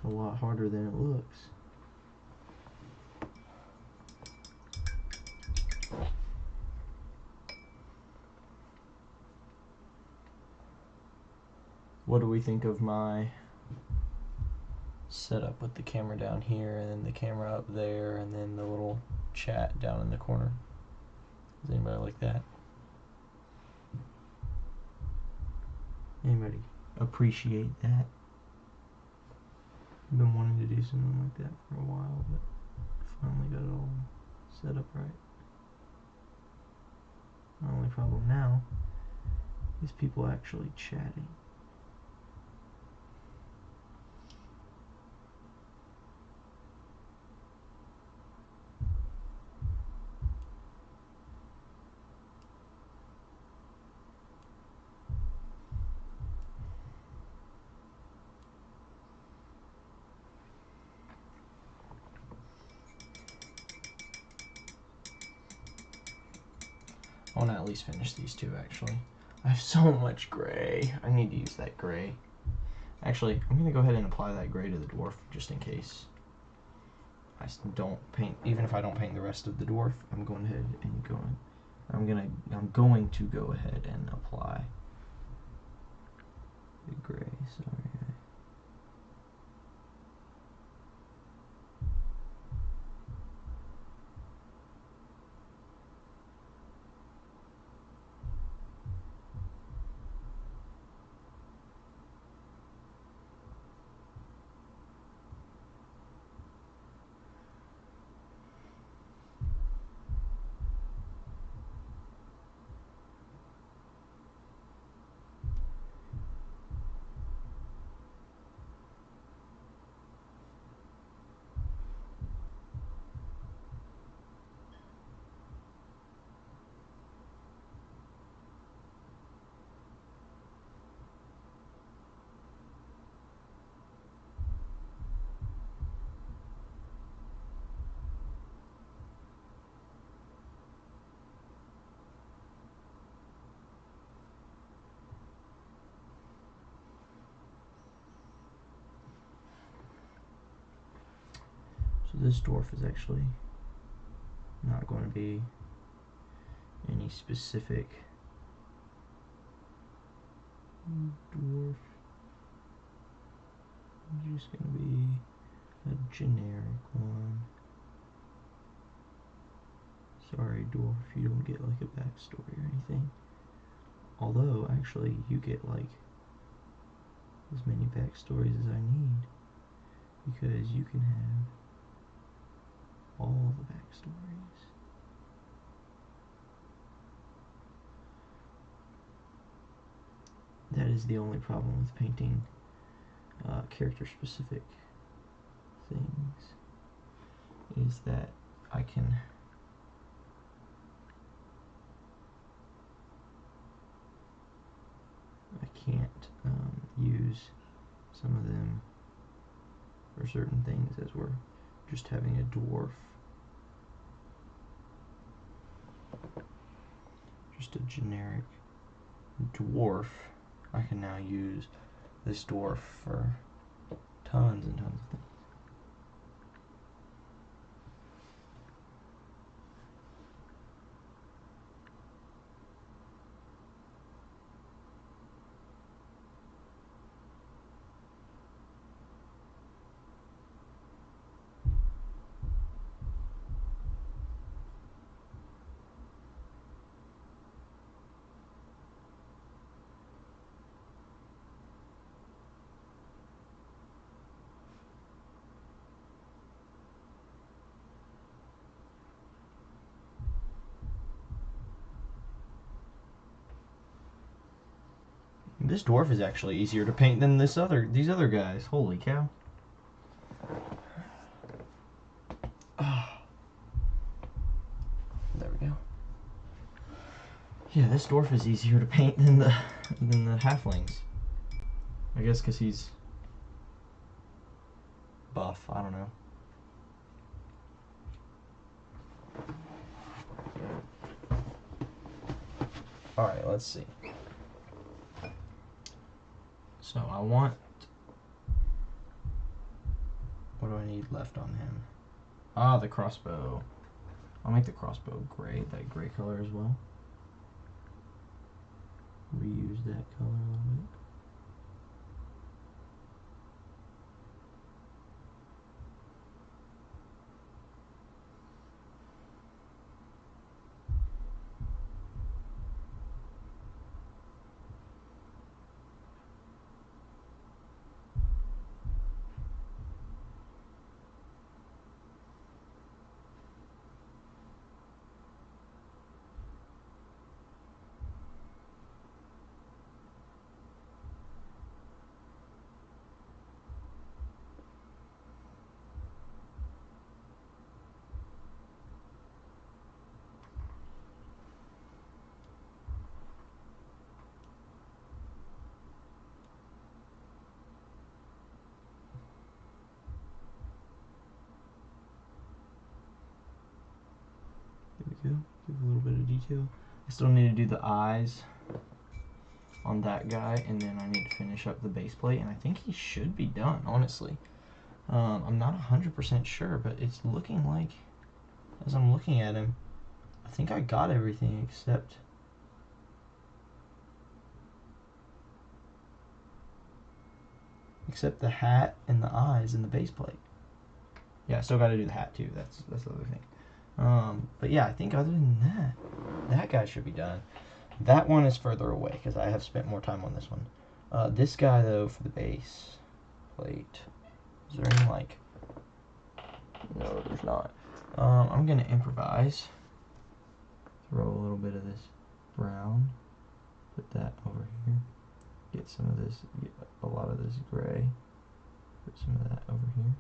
a lot harder than it looks. What do we think of my setup with the camera down here and then the camera up there and then the little chat down in the corner? Does anybody like that? Anybody appreciate that? I've been wanting to do something like that for a while, but finally got it all set up right. The only problem now is people actually chatting. I want to at least finish these two, actually. I have so much gray. I need to use that gray. Actually, I'm going to go ahead and apply that gray to the dwarf, just in case I don't paint. Even if I don't paint the rest of the dwarf, I'm going ahead and I'm going to go ahead and apply the gray. Sorry. this dwarf is actually not going to be any specific dwarf. It's just going to be a generic one. Sorry, dwarf, you don't get like a backstory or anything. Although, actually, you get like as many backstories as I need, because you can have all the backstories. That is the only problem with painting character-specific things, is that I can't use some of them for certain things, as we're just having a dwarf. Just a generic dwarf. I can now use this dwarf for tons and tons of things. This dwarf is actually easier to paint than these other guys. Holy cow. There we go. Yeah, this dwarf is easier to paint than the halflings. I guess because he's buff. I don't know. Alright, let's see. So I want... What do I need left on him? Ah, the crossbow. I'll make the crossbow gray, that gray color as well. Reuse that color a little bit. There we go. Give a little bit of detail. I still need to do the eyes on that guy, and then I need to finish up the base plate, and I think he should be done, honestly. I'm not 100% sure, but it's looking like, as I'm looking at him, I think I got everything except the hat and the eyes and the base plate. Yeah, I still got to do the hat too. That's the other thing. But yeah, I think other than that guy should be done. That one is further away because I have spent more time on this one. This guy though, for the base plate, is there any like? No, there's not. I'm gonna improvise. Throw a little bit of this brown. Put that over here. Get some of this, a lot of this gray. Put some of that over here.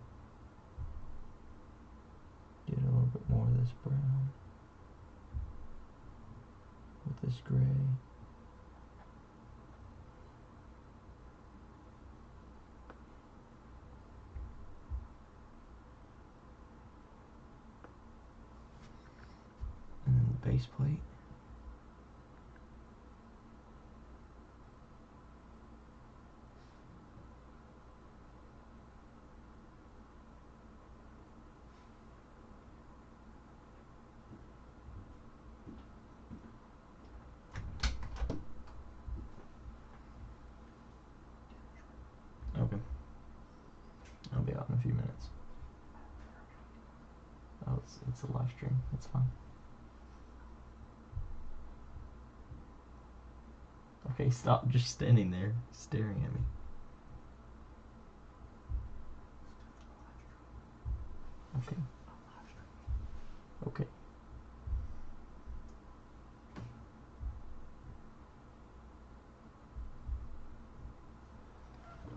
Get a little bit more of this brown with this gray. And then the base plate. It's a live stream. It's fine. Okay, stop just standing there staring at me. Okay. Okay.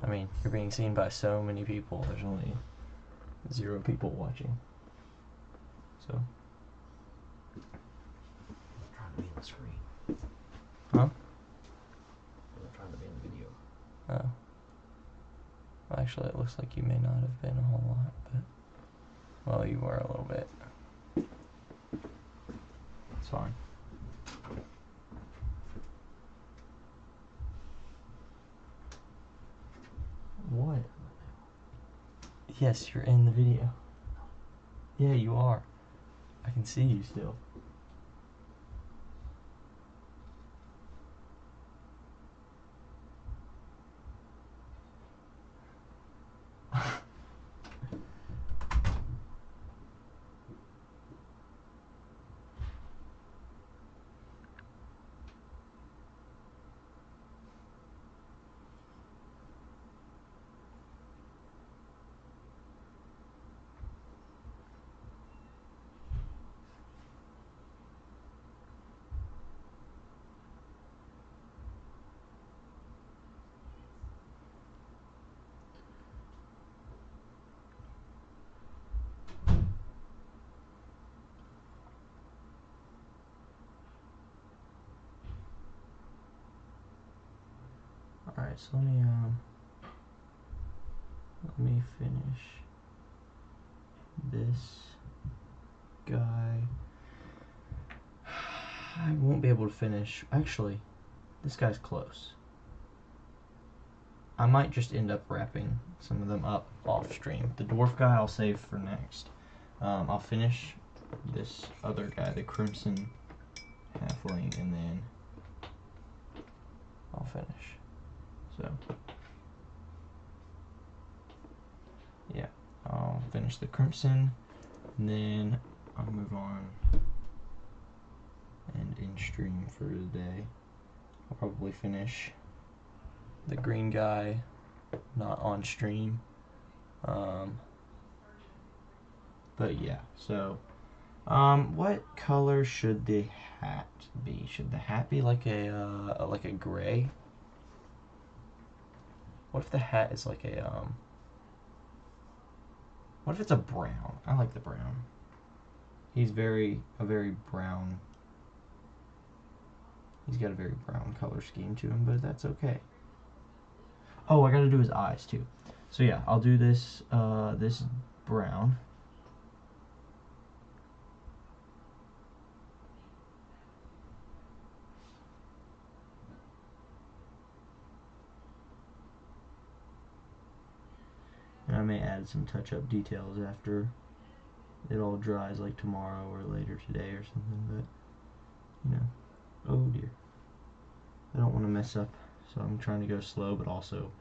I mean, you're being seen by so many people. There's only 0 people watching. So. I'm trying to be on the screen. Huh? I'm trying to be in the video. Oh. Well, actually, it looks like you may not have been a whole lot, but. Well, you were a little bit. It's fine. What? Yes, you're in the video. Yeah, you are. I can see you still. Alright, so let me finish this guy. I won't be able to finish. Actually, this guy's close. I might just end up wrapping some of them up off stream. The dwarf guy I'll save for next. I'll finish this other guy, the crimson halfling, and then I'll finish. So, yeah, I'll finish the crimson, and then I'll move on and in stream for today. I'll probably finish the green guy, not on stream. But yeah, so what color should the hat be? Should the hat be like a gray? What if the hat is like a what if it's a brown? I like the brown. He's a very brown. He's got a very brown color scheme to him, but that's okay. Oh, I gotta do his eyes too. So yeah, I'll do this this brown. And I may add some touch-up details after it all dries, like tomorrow or later today or something, but, you know, oh dear. I don't want to mess up, so I'm trying to go slow, but also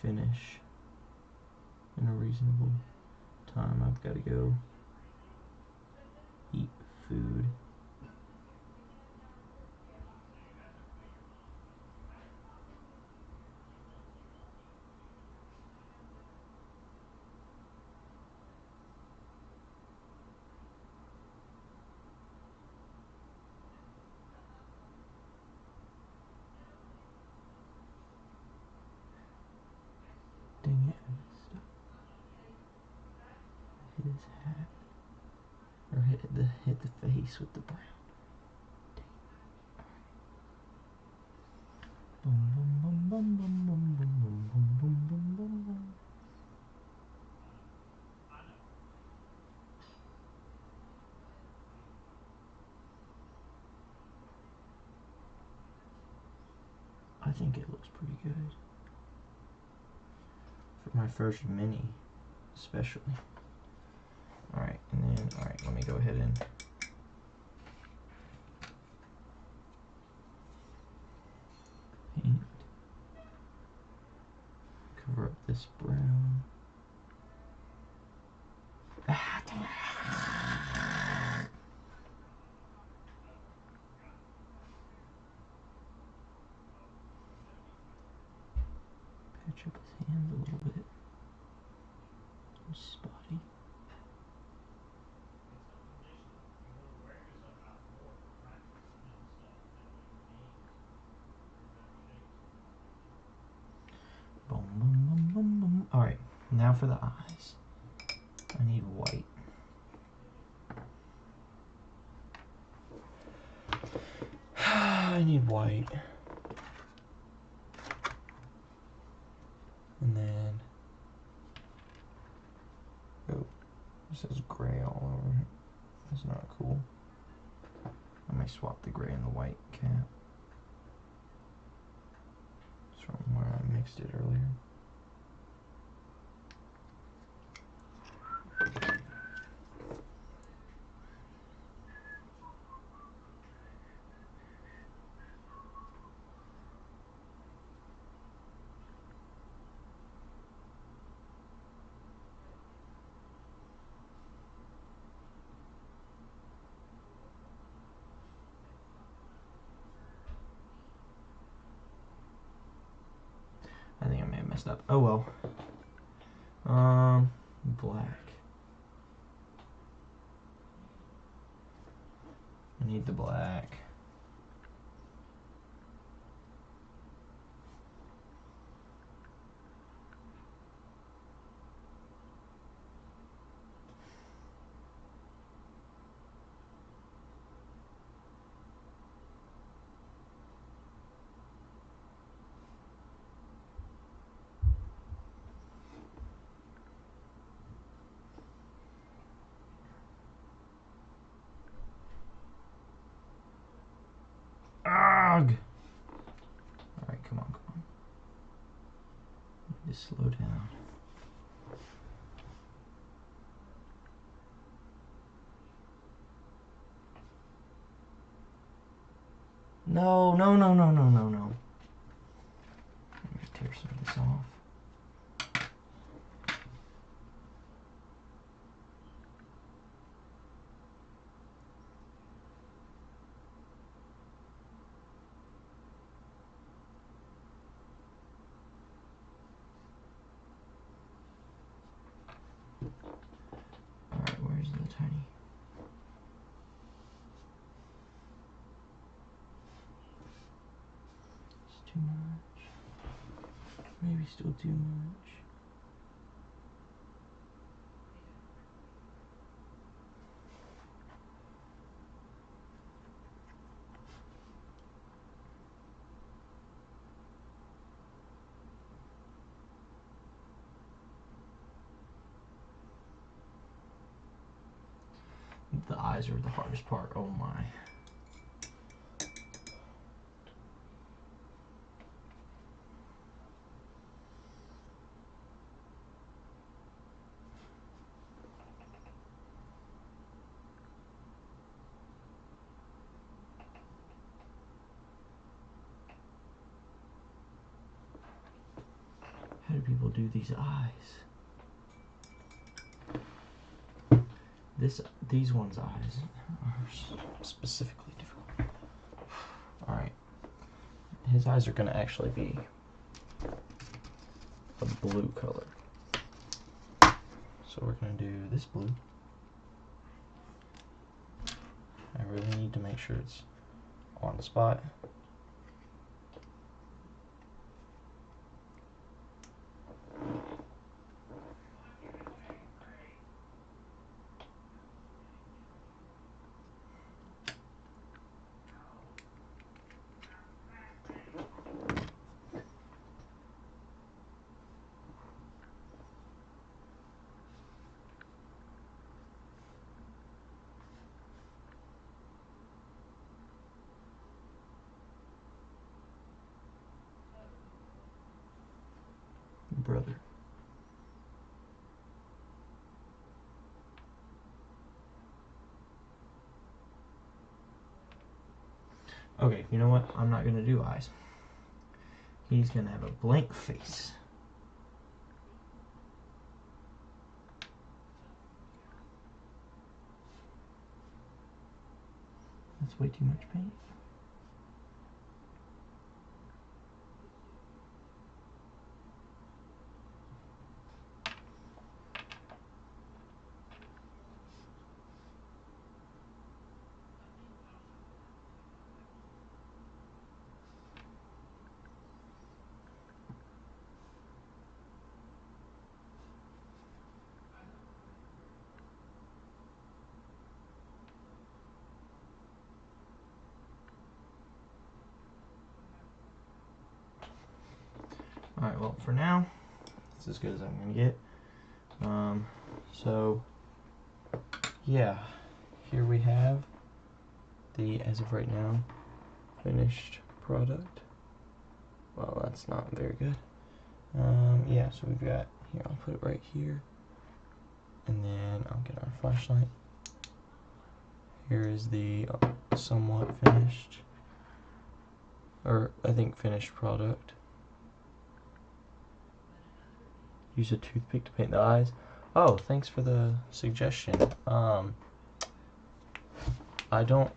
finish in a reasonable time. I've got to go eat food. Dang it, I messed up. Hit his hat. Or hit the face with the brown. Boom, boom, boom, boom, boom, boom, boom, boom, boom, boom, boom, boom. I think it looks pretty good. For my first mini, especially. Alright, and then, alright, let me go ahead and paint. Cover up this brown. Ah, damn it. Touch up his hands a little bit. Spotty. Boom, boom, boom, boom, boom. Alright, now for the eyes. I need white. I need white. And then, oh, it says gray all over it. That's not cool. I might swap the gray and the white cap. It's from where I mixed it earlier. I think I may have messed up. Oh well. Black. I need the black. Ugh! Alright, come on. Just slow down. No. Let me tear some of this off. Alright, where's the tiny? It's too much. Maybe still too much. The eyes are the hardest part. Oh my. How do people do these eyes? These ones' eyes are specifically difficult. Alright. His eyes are gonna actually be a blue color. So we're gonna do this blue. I really need to make sure it's on the spot. Brother. Okay, you know what? I'm not gonna do eyes. He's gonna have a blank face. That's way too much paint. well, for now, it's as good as I'm gonna get. So yeah, here we have the, as of right now, finished product. Well, that's not very good. Yeah, so we've got, here, I'll put it right here, and then I'll get our flashlight. Here is the somewhat finished, or I think finished product. Use a toothpick to paint the eyes. Oh, thanks for the suggestion. I don't,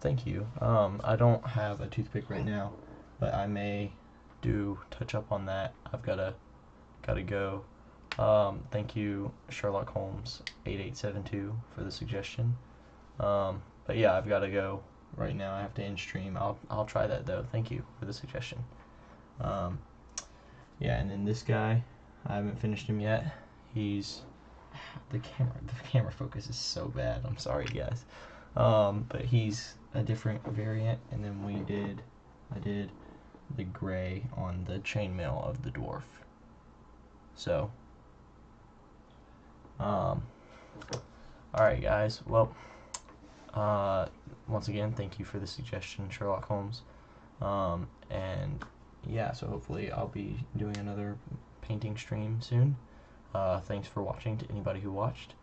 thank you. I don't have a toothpick right now, but I may do touch up on that. I've gotta go. Thank you, Sherlock Holmes 8872 for the suggestion. But yeah, I've gotta go right now. I have to end stream. I'll try that though. Thank you for the suggestion. Yeah, and then this guy, I haven't finished him yet. He's the camera focus is so bad. I'm sorry, guys. But he's a different variant, and then I did the gray on the chainmail of the dwarf. So, alright guys, well, once again, thank you for the suggestion, Sherlock Holmes. And yeah, so hopefully I'll be doing another painting stream soon. Thanks for watching to anybody who watched.